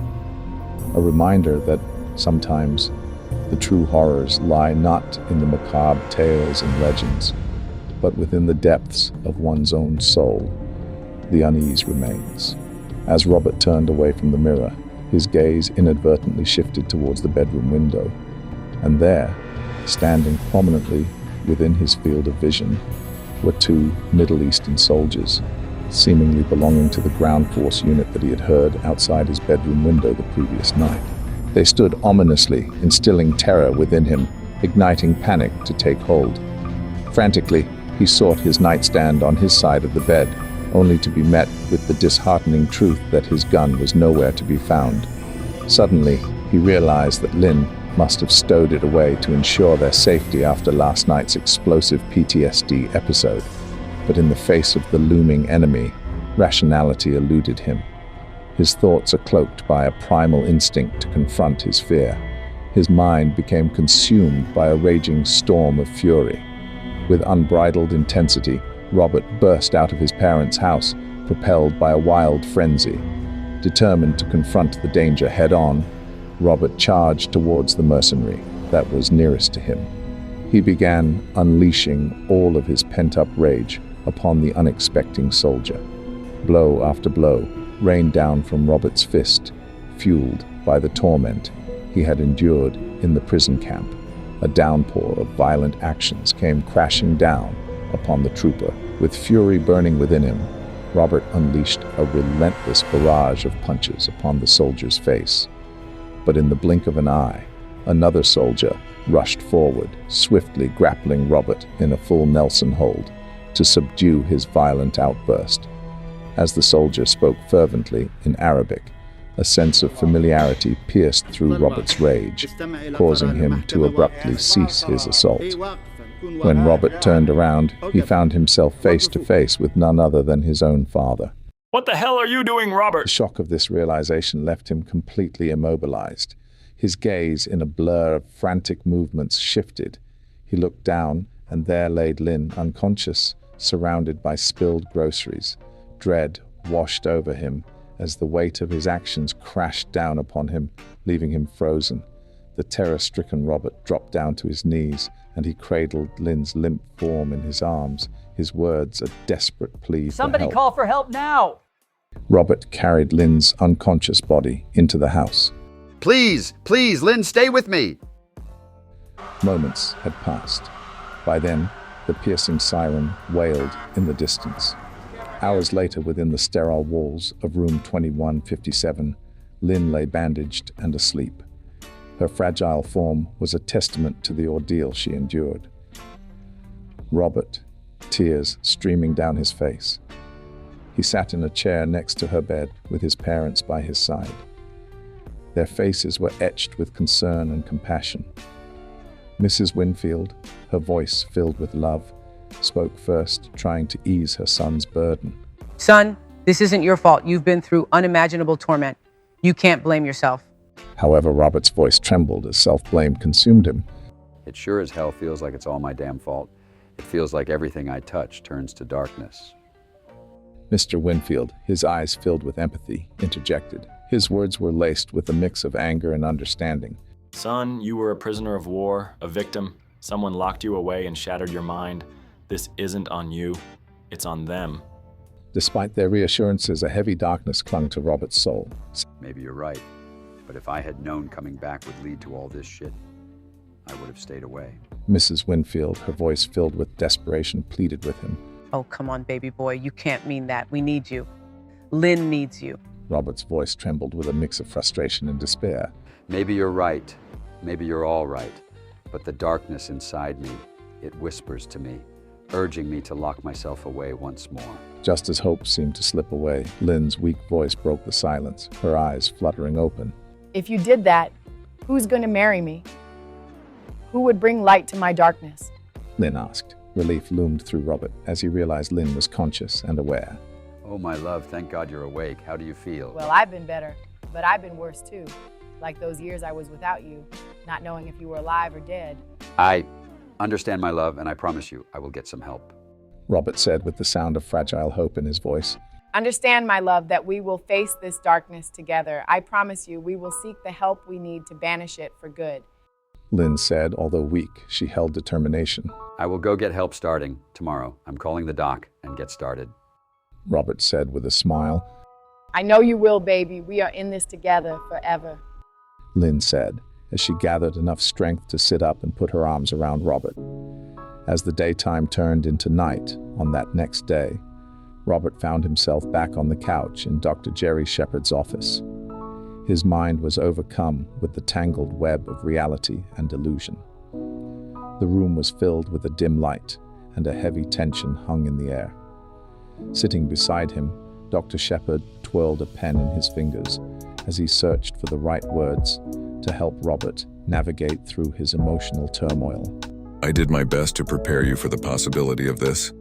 C: A reminder that sometimes the true horrors lie not in the macabre tales and legends, but within the depths of one's own soul. The unease remains. As Robert turned away from the mirror, his gaze inadvertently shifted towards the bedroom window, and there, standing prominently within his field of vision, were two Middle Eastern soldiers, seemingly belonging to the ground force unit that he had heard outside his bedroom window the previous night. They stood ominously, instilling terror within him, igniting panic to take hold. Frantically, he sought his nightstand on his side of the bed, only to be met with the disheartening truth that his gun was nowhere to be found. Suddenly, he realized that Lynn must have stowed it away to ensure their safety after last night's explosive PTSD episode. But in the face of the looming enemy, rationality eluded him. His thoughts are cloaked by a primal instinct to confront his fear. His mind became consumed by a raging storm of fury. With unbridled intensity, Robert burst out of his parents' house, propelled by a wild frenzy. Determined to confront the danger head-on, Robert charged towards the mercenary that was nearest to him. He began unleashing all of his pent-up rage upon the unexpecting soldier. Blow after blow rained down from Robert's fist, fueled by the torment he had endured in the prison camp. A downpour of violent actions came crashing down upon the trooper. With fury burning within him, Robert unleashed a relentless barrage of punches upon the soldier's face. But in the blink of an eye, another soldier rushed forward, swiftly grappling Robert in a full Nelson hold to subdue his violent outburst. As the soldier spoke fervently in Arabic, a sense of familiarity pierced through Robert's rage, causing him to abruptly cease his assault. When Robert turned around, he found himself face to face with none other than his own father.
N: What the hell are you doing, Robert?
C: The shock of this realization left him completely immobilized. His gaze, in a blur of frantic movements, shifted. He looked down, and there lay Lynn, unconscious, surrounded by spilled groceries. Dread washed over him as the weight of his actions crashed down upon him, leaving him frozen. The terror-stricken Robert dropped down to his knees, and he cradled Lynn's limp form in his arms, his words a desperate plea for
S: Somebody
C: help.
S: call for help now!
C: Robert carried Lynn's unconscious body into the house.
K: Please, please, Lynn, stay with me!
C: Moments had passed. By then, the piercing siren wailed in the distance. Hours later, within the sterile walls of room 2157, Lynn lay bandaged and asleep. Her fragile form was a testament to the ordeal she endured. Robert, tears streaming down his face. He sat in a chair next to her bed with his parents by his side. Their faces were etched with concern and compassion. Mrs. Winfield, her voice filled with love, spoke first, trying to ease her son's burden.
O: Son, this isn't your fault. You've been through unimaginable torment. You can't blame yourself.
C: However, Robert's voice trembled as self-blame consumed him.
K: It sure as hell feels like it's all my damn fault. It feels like everything I touch turns to darkness.
C: Mr. Winfield, his eyes filled with empathy, interjected. His words were laced with a mix of anger and understanding.
N: Son, you were a prisoner of war, a victim. Someone locked you away and shattered your mind. This isn't on you, it's on them.
C: Despite their reassurances, a heavy darkness clung to Robert's soul.
K: Maybe you're right, but if I had known coming back would lead to all this shit, I would have stayed away.
C: Mrs. Winfield, her voice filled with desperation, pleaded with him.
O: Oh, come on, baby boy. You can't mean that. We need you. Lynn needs you.
C: Robert's voice trembled with a mix of frustration and despair.
K: Maybe you're right. Maybe you're all right. But the darkness inside me, it whispers to me, urging me to lock myself away once more.
C: Just as hope seemed to slip away, Lynn's weak voice broke the silence, her eyes fluttering open.
D: If you did that, who's going to marry me? Who would bring light to my darkness?
C: Lynn asked. Relief loomed through Robert as he realized Lynn was conscious and aware.
K: Oh, my love, thank God you're awake. How do you feel?
D: Well, I've been better, but I've been worse too. Like those years I was without you, not knowing if you were alive or dead.
K: I understand, my love, and I promise you I will get some help.
C: Robert said with the sound of fragile hope in his voice.
D: Understand, my love, that we will face this darkness together. I promise you we will seek the help we need to banish it for good.
C: Lynn said, although weak, she held determination.
K: I will go get help starting tomorrow. I'm calling the doc and get started.
C: Robert said with a smile.
D: I know you will, baby. We are in this together forever.
C: Lynn said, as she gathered enough strength to sit up and put her arms around Robert. As the daytime turned into night on that next day, Robert found himself back on the couch in Dr. Jerry Shepard's office. His mind was overcome with the tangled web of reality and illusion. The room was filled with a dim light, and a heavy tension hung in the air. Sitting beside him, Dr. Shepard twirled a pen in his fingers as he searched for the right words to help Robert navigate through his emotional turmoil.
L: I did my best to prepare you for the possibility of this.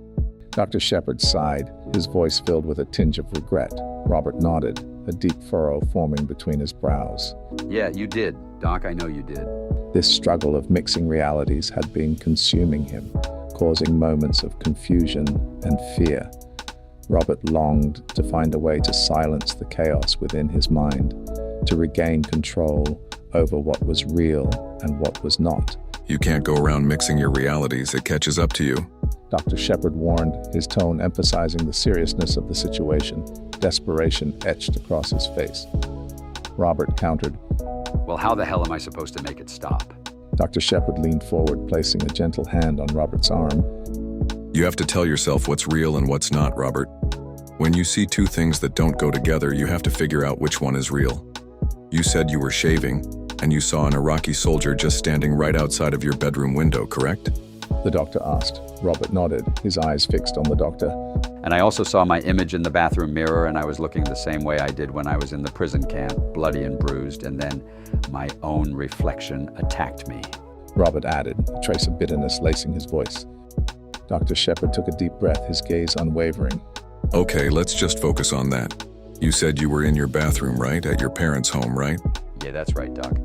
C: Dr. Shepard sighed, his voice filled with a tinge of regret. Robert nodded, a deep furrow forming between his brows.
K: Yeah, you did, Doc, I know you did.
C: This struggle of mixing realities had been consuming him, causing moments of confusion and fear. Robert longed to find a way to silence the chaos within his mind, to regain control over what was real and what was not.
L: You can't go around mixing your realities, it catches up to you.
C: Dr. Shepard warned, his tone emphasizing the seriousness of the situation. Desperation etched across his face. Robert countered,
K: Well, how the hell am I supposed to make it stop?
C: Dr. Shepard leaned forward, placing a gentle hand on Robert's arm.
L: You have to tell yourself what's real and what's not, Robert. When you see two things that don't go together, you have to figure out which one is real. You said you were shaving, and you saw an Iraqi soldier just standing right outside of your bedroom window, correct?
C: The doctor asked. Robert nodded, his eyes fixed on the doctor.
K: And I also saw my image in the bathroom mirror, and I was looking the same way I did when I was in the prison camp, bloody and bruised, and then my own reflection attacked me.
C: Robert added, a trace of bitterness lacing his voice. Dr. Shepard took a deep breath, his gaze unwavering.
L: Okay, let's just focus on that. You said you were in your bathroom, right? At your parents' home, right?
K: Yeah, that's right, Doc.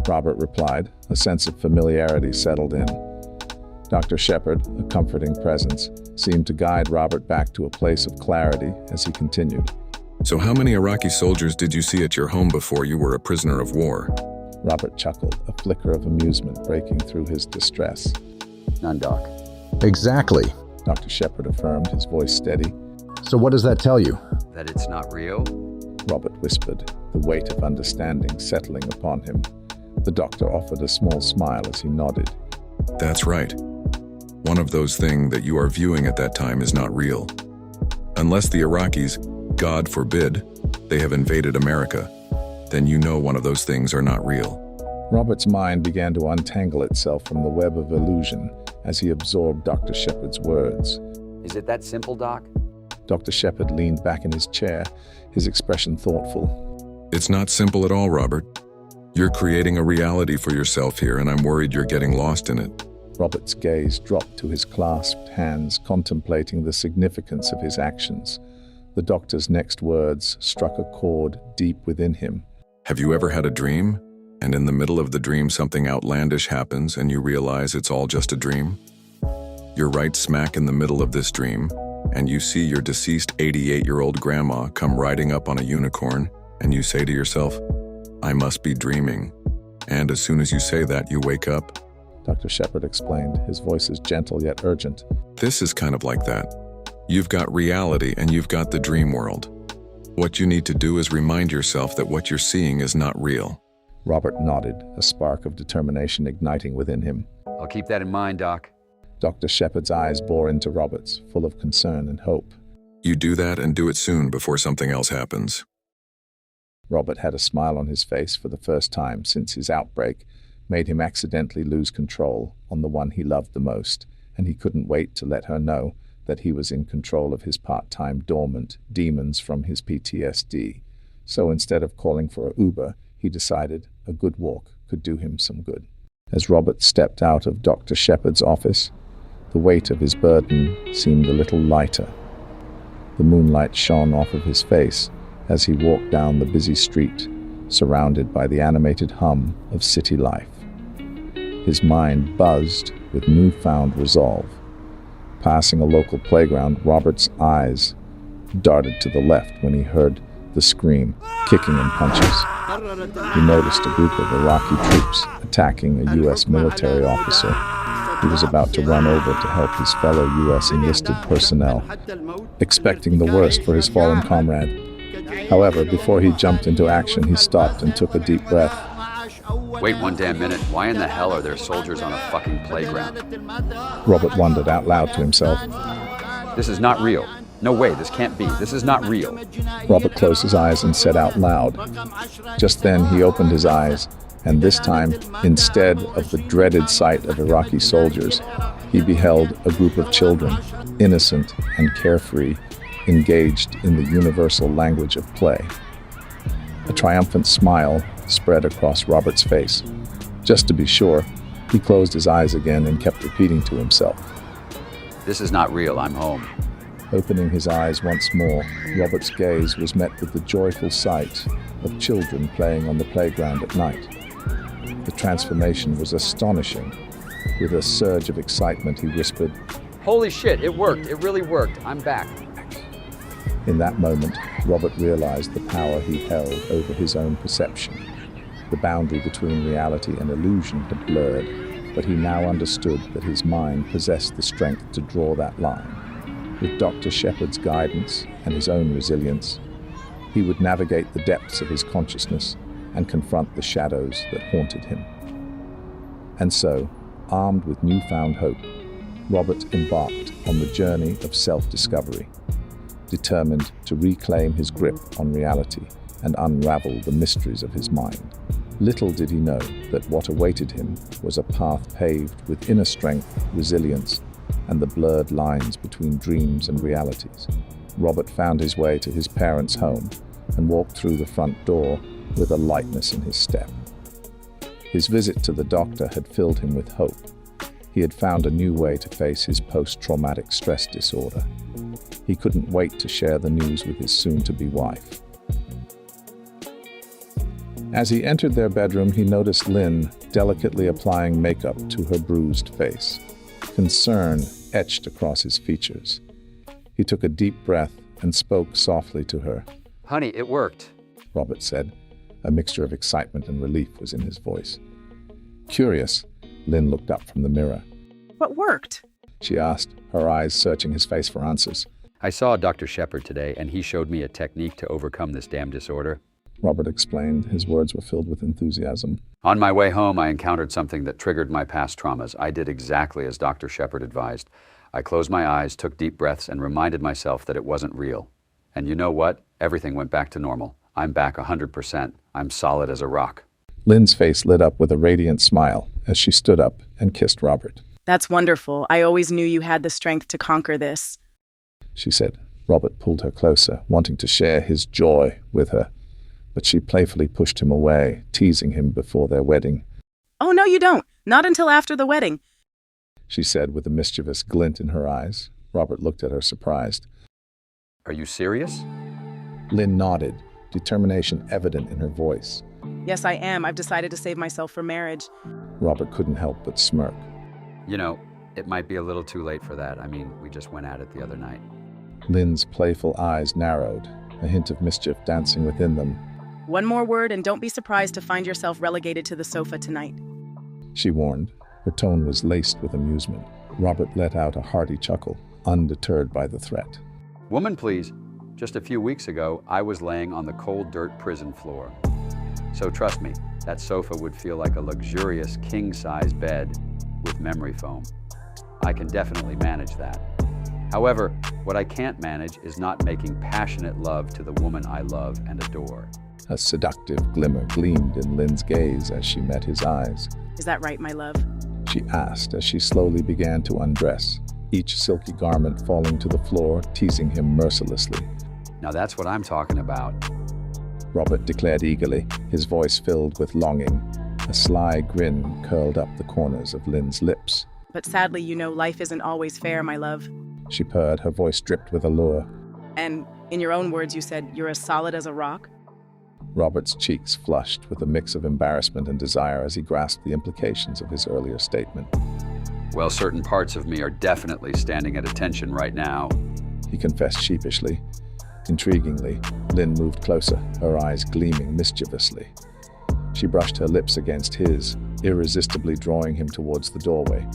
C: Robert replied. A sense of familiarity settled in. Dr. Shepard, a comforting presence, seemed to guide Robert back to a place of clarity as he continued.
L: So how many Iraqi soldiers did you see at your home before you were a prisoner of war?
C: Robert chuckled, a flicker of amusement breaking through his distress.
K: None, Doc.
J: Exactly.
C: Dr. Shepard affirmed, his voice steady.
J: So what does that tell you?
K: That it's not real?
C: Robert whispered, the weight of understanding settling upon him. The doctor offered a small smile as he nodded.
L: That's right. One of those things that you are viewing at that time is not real. Unless the Iraqis, God forbid, they have invaded America, then you know one of those things are not real.
C: Robert's mind began to untangle itself from the web of illusion as he absorbed Dr. Shepard's words.
K: Is it that simple, Doc?
C: Dr. Shepard leaned back in his chair, his expression thoughtful.
L: It's not simple at all, Robert. You're creating a reality for yourself here, and I'm worried you're getting lost in it.
C: Robert's gaze dropped to his clasped hands, contemplating the significance of his actions. The doctor's next words struck a chord deep within him.
L: Have you ever had a dream, and in the middle of the dream something outlandish happens and you realize it's all just a dream? You're right smack in the middle of this dream, and you see your deceased 88-year-old grandma come riding up on a unicorn, and you say to yourself, I must be dreaming. And as soon as you say that, you wake up.
C: Dr. Shepard explained, his voice is gentle yet urgent.
L: This is kind of like that. You've got reality and you've got the dream world. What you need to do is remind yourself that what you're seeing is not real.
C: Robert nodded, a spark of determination igniting within him.
K: I'll keep that in mind, Doc.
C: Dr. Shepard's eyes bore into Robert's, full of concern and hope.
L: You do that and do it soon before something else happens.
C: Robert had a smile on his face for the first time since his outbreak made him accidentally lose control on the one he loved the most, and he couldn't wait to let her know that he was in control of his part-time dormant demons from his PTSD. So instead of calling for an Uber, he decided a good walk could do him some good. As Robert stepped out of Dr. Shepard's office, the weight of his burden seemed a little lighter. The moonlight shone off of his face as he walked down the busy street, surrounded by the animated hum of city life. His mind buzzed with newfound resolve. Passing a local playground, Robert's eyes darted to the left when he heard the scream, kicking and punches. He noticed a group of Iraqi troops attacking a U.S. military officer. He was about to run over to help his fellow U.S. enlisted personnel, expecting the worst for his fallen comrade. However, before he jumped into action, he stopped and took a deep breath.
K: Wait one damn minute. Why in the hell are there soldiers on a fucking playground?
C: Robert wondered out loud to himself.
K: This is not real. No way, this can't be. This is not real.
C: Robert closed his eyes and said out loud. Just then he opened his eyes, and this time, instead of the dreaded sight of Iraqi soldiers, he beheld a group of children, innocent and carefree, engaged in the universal language of play. A triumphant smile spread across Robert's face. Just to be sure, he closed his eyes again and kept repeating to himself.
K: This is not real, I'm home.
C: Opening his eyes once more, Robert's gaze was met with the joyful sight of children playing on the playground at night. The transformation was astonishing. With a surge of excitement, he whispered,
S: Holy shit, it worked. It really worked. I'm back.
C: In that moment, Robert realized the power he held over his own perception. The boundary between reality and illusion had blurred, but he now understood that his mind possessed the strength to draw that line. With Dr. Shepard's guidance and his own resilience, he would navigate the depths of his consciousness and confront the shadows that haunted him. And so, armed with newfound hope, Robert embarked on the journey of self-discovery, determined to reclaim his grip on reality and unravel the mysteries of his mind. Little did he know that what awaited him was a path paved with inner strength, resilience, and the blurred lines between dreams and realities. Robert found his way to his parents' home and walked through the front door with a lightness in his step. His visit to the doctor had filled him with hope. He had found a new way to face his post-traumatic stress disorder. He couldn't wait to share the news with his soon-to-be wife. As he entered their bedroom, he noticed Lynn delicately applying makeup to her bruised face. Concern etched across his features. He took a deep breath and spoke softly to her.
S: Honey, it worked.
C: Robert said. A mixture of excitement and relief was in his voice. Curious, Lynn looked up from the mirror.
M: What worked?
C: She asked, her eyes searching his face for answers.
K: I saw Dr. Shepard today, and he showed me a technique to overcome this damn disorder.
C: Robert explained. His words were filled with enthusiasm.
K: On my way home, I encountered something that triggered my past traumas. I did exactly as Dr. Shepard advised. I closed my eyes, took deep breaths, and reminded myself that it wasn't real. And you know what? Everything went back to normal. I'm back 100%. I'm solid as a rock.
C: Lynn's face lit up with a radiant smile as she stood up and kissed Robert.
M: That's wonderful. I always knew you had the strength to conquer this,
C: she said. Robert pulled her closer, wanting to share his joy with her, but she playfully pushed him away, teasing him before their wedding.
M: Oh, no, you don't. Not until after the wedding,
C: she said with a mischievous glint in her eyes. Robert looked at her surprised.
K: Are you serious?
C: Lynn nodded, determination evident in her voice.
M: Yes, I am. I've decided to save myself for marriage.
C: Robert couldn't help but smirk.
K: You know, it might be a little too late for that. I mean, we just went at it the other night.
C: Lynn's playful eyes narrowed, a hint of mischief dancing within them.
M: One more word and don't be surprised to find yourself relegated to the sofa tonight,
C: she warned. Her tone was laced with amusement. Robert let out a hearty chuckle, undeterred by the threat.
K: Woman, please. Just a few weeks ago, I was laying on the cold dirt prison floor. So trust me, that sofa would feel like a luxurious king-size bed with memory foam. I can definitely manage that. However, what I can't manage is not making passionate love to the woman I love and adore.
C: A seductive glimmer gleamed in Lynn's gaze as she met his eyes.
M: Is that right, my love?
C: She asked as she slowly began to undress, each silky garment falling to the floor, teasing him mercilessly.
K: Now that's what I'm talking about,
C: Robert declared eagerly, his voice filled with longing. A sly grin curled up the corners of Lynn's lips.
M: But sadly, you know, life isn't always fair, my love.
C: She purred, her voice dripped with allure.
M: And in your own words, you said you're as solid as a rock?
C: Robert's cheeks flushed with a mix of embarrassment and desire as he grasped the implications of his earlier statement.
K: Well, certain parts of me are definitely standing at attention right now,
C: he confessed sheepishly. Intriguingly, Lynn moved closer, her eyes gleaming mischievously. She brushed her lips against his, irresistibly drawing him towards the doorway.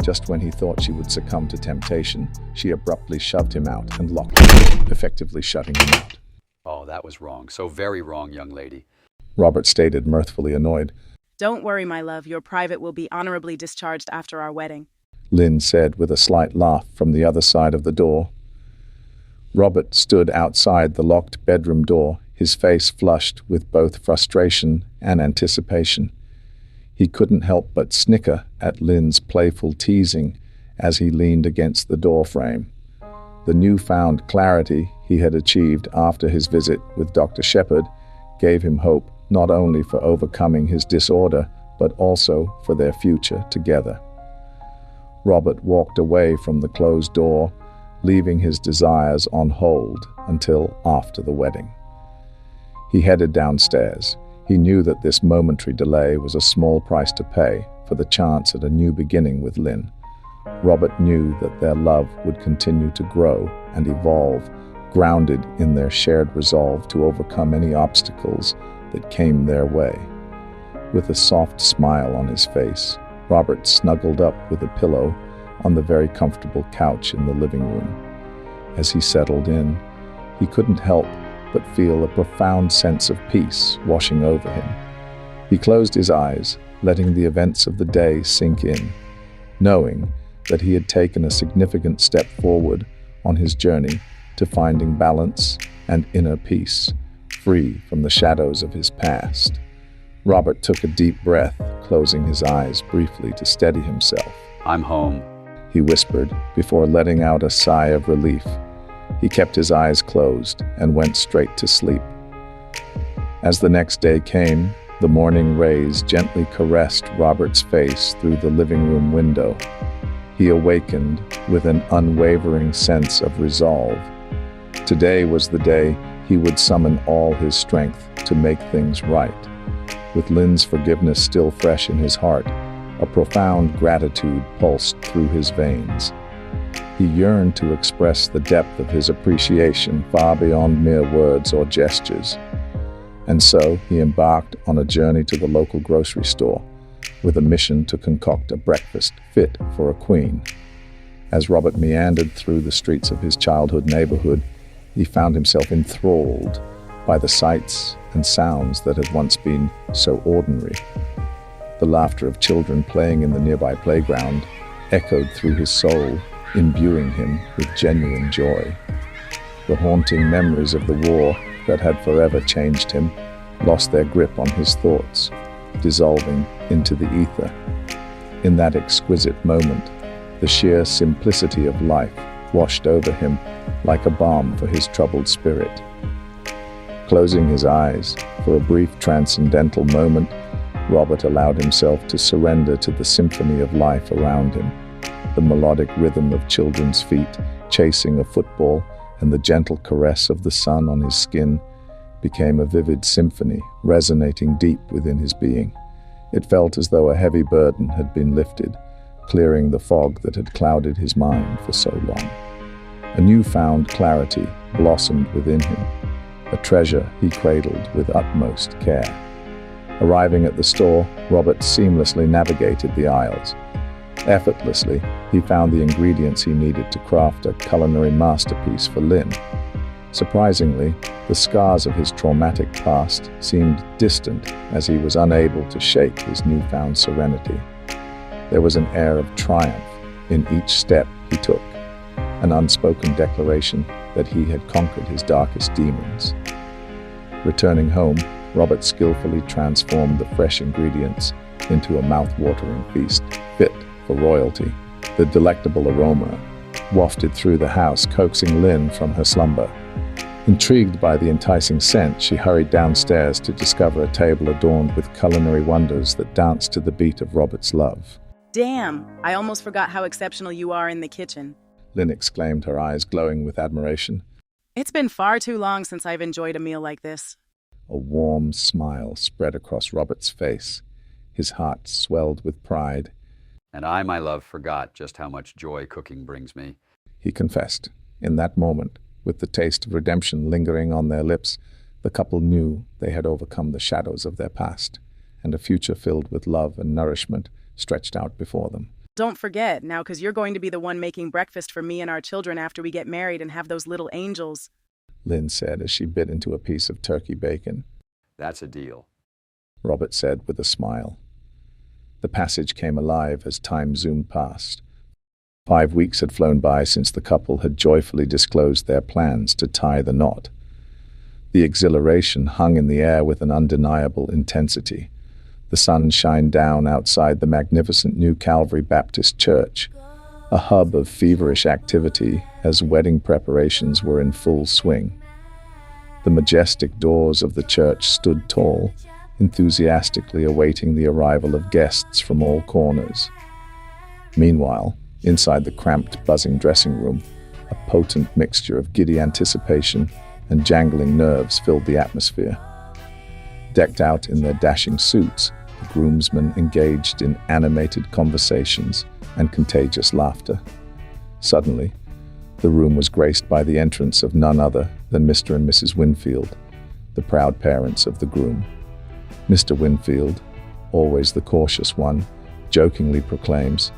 C: Just when he thought she would succumb to temptation, she abruptly shoved him out and locked him, effectively shutting him out.
K: Oh, that was wrong. So very wrong, young lady,
C: Robert stated, mirthfully annoyed.
M: Don't worry, my love. Your private will be honorably discharged after our wedding,
C: Lynn said with a slight laugh from the other side of the door. Robert stood outside the locked bedroom door, his face flushed with both frustration and anticipation. He couldn't help but snicker at Lynn's playful teasing as he leaned against the doorframe. The newfound clarity he had achieved after his visit with Dr. Shepard gave him hope not only for overcoming his disorder, but also for their future together. Robert walked away from the closed door, leaving his desires on hold until after the wedding. He headed downstairs. He knew that this momentary delay was a small price to pay for the chance at a new beginning with Lynn. Robert knew that their love would continue to grow and evolve, grounded in their shared resolve to overcome any obstacles that came their way. With a soft smile on his face, Robert snuggled up with a pillow on the very comfortable couch in the living room. As he settled in, he couldn't help but feel a profound sense of peace washing over him. He closed his eyes, letting the events of the day sink in, knowing that he had taken a significant step forward on his journey to finding balance and inner peace, free from the shadows of his past. Robert took a deep breath, closing his eyes briefly to steady himself.
K: I'm home,
C: he whispered before letting out a sigh of relief. He kept his eyes closed and went straight to sleep. As the next day came, the morning rays gently caressed Robert's face through the living room window. He awakened with an unwavering sense of resolve. Today was the day he would summon all his strength to make things right. With Lynn's forgiveness still fresh in his heart, a profound gratitude pulsed through his veins. He yearned to express the depth of his appreciation far beyond mere words or gestures. And so he embarked on a journey to the local grocery store with a mission to concoct a breakfast fit for a queen. As Robert meandered through the streets of his childhood neighborhood, he found himself enthralled by the sights and sounds that had once been so ordinary. The laughter of children playing in the nearby playground echoed through his soul, imbuing him with genuine joy. The haunting memories of the war that had forever changed him lost their grip on his thoughts, dissolving into the ether. In that exquisite moment, the sheer simplicity of life washed over him like a balm for his troubled spirit. Closing his eyes for a brief transcendental moment, Robert allowed himself to surrender to the symphony of life around him. The melodic rhythm of children's feet chasing a football and the gentle caress of the sun on his skin became a vivid symphony resonating deep within his being. It felt as though a heavy burden had been lifted, clearing the fog that had clouded his mind for so long. A newfound clarity blossomed within him, a treasure he cradled with utmost care. Arriving at the store, Robert seamlessly navigated the aisles. Effortlessly, he found the ingredients he needed to craft a culinary masterpiece for Lynn. Surprisingly, the scars of his traumatic past seemed distant as he was unable to shake his newfound serenity. There was an air of triumph in each step he took, an unspoken declaration that he had conquered his darkest demons. Returning home, Robert skillfully transformed the fresh ingredients into a mouth-watering feast fit for royalty. The delectable aroma wafted through the house, coaxing Lynn from her slumber. Intrigued by the enticing scent, she hurried downstairs to discover a table adorned with culinary wonders that danced to the beat of Robert's love.
M: Damn, I almost forgot how exceptional you are in the kitchen.
C: Lynn exclaimed, her eyes glowing with admiration.
M: It's been far too long since I've enjoyed a meal like this.
C: A warm smile spread across Robert's face. His heart swelled with pride.
K: And I, my love, forgot just how much joy cooking brings me,
C: he confessed. In that moment, with the taste of redemption lingering on their lips, the couple knew they had overcome the shadows of their past, and a future filled with love and nourishment stretched out before them.
M: Don't forget, now, because you're going to be the one making breakfast for me and our children after we get married and have those little angels,
C: Lynn said as she bit into a piece of turkey bacon.
K: That's a deal,
C: Robert said with a smile. The passage came alive as time zoomed past. 5 weeks had flown by since the couple had joyfully disclosed their plans to tie the knot. The exhilaration hung in the air with an undeniable intensity. The sun shined down outside the magnificent New Calvary Baptist Church, a hub of feverish activity as wedding preparations were in full swing. The majestic doors of the church stood tall, enthusiastically awaiting the arrival of guests from all corners. Meanwhile, inside the cramped, buzzing dressing room, a potent mixture of giddy anticipation and jangling nerves filled the atmosphere. Decked out in their dashing suits, the groomsmen engaged in animated conversations and contagious laughter. Suddenly, the room was graced by the entrance of none other than Mr. and Mrs. Winfield, the proud parents of the groom. Mr. Winfield, always the cautious one, jokingly proclaims,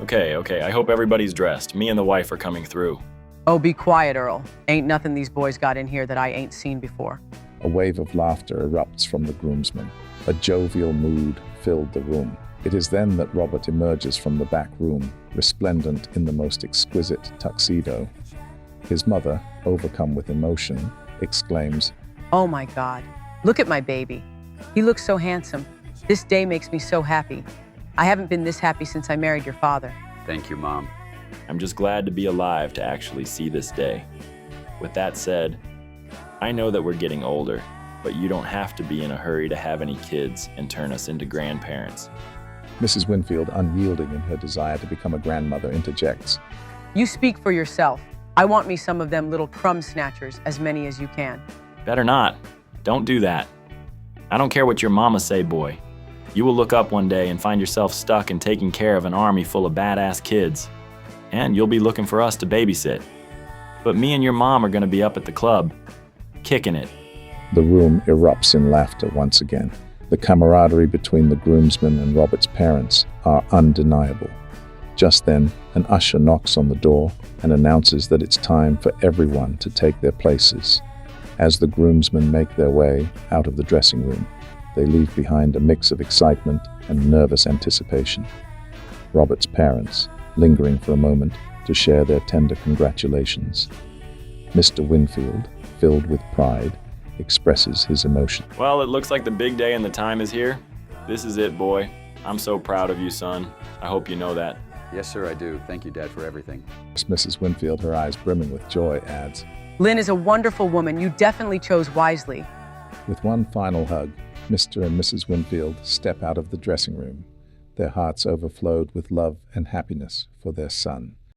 N: Okay, I hope everybody's dressed. Me and the wife are coming through.
O: Oh, be quiet, Earl. Ain't nothing these boys got in here that I ain't seen before.
C: A wave of laughter erupts from the groomsmen. A jovial mood filled the room. It is then that Robert emerges from the back room, resplendent in the most exquisite tuxedo. His mother, overcome with emotion, exclaims,
O: Oh my God, look at my baby. He looks so handsome. This day makes me so happy. I haven't been this happy since I married your father.
K: Thank you, Mom.
N: I'm just glad to be alive to actually see this day. With that said, I know that we're getting older, but you don't have to be in a hurry to have any kids and turn us into grandparents.
C: Mrs. Winfield, unyielding in her desire to become a grandmother, interjects,
O: You speak for yourself. I want me some of them little crumb snatchers, as many as you can.
N: Better not. Don't do that. I don't care what your mama say, boy. You will look up one day and find yourself stuck and taking care of an army full of badass kids. And you'll be looking for us to babysit. But me and your mom are gonna be up at the club, kicking it.
C: The room erupts in laughter once again. The camaraderie between the groomsmen and Robert's parents are undeniable. Just then, an usher knocks on the door and announces that it's time for everyone to take their places. As the groomsmen make their way out of the dressing room, they leave behind a mix of excitement and nervous anticipation. Robert's parents, lingering for a moment to share their tender congratulations. Mr. Winfield, filled with pride, expresses his emotion.
N: Well, it looks like the big day and the time is here. This is it, boy. I'm so proud of you, son. I hope you know that.
K: Yes, sir, I do. Thank you, Dad, for everything.
C: Mrs. Winfield, her eyes brimming with joy, adds,
O: Lynn is a wonderful woman. You definitely chose wisely.
C: With one final hug, Mr. and Mrs. Winfield step out of the dressing room. Their hearts overflowed with love and happiness for their son.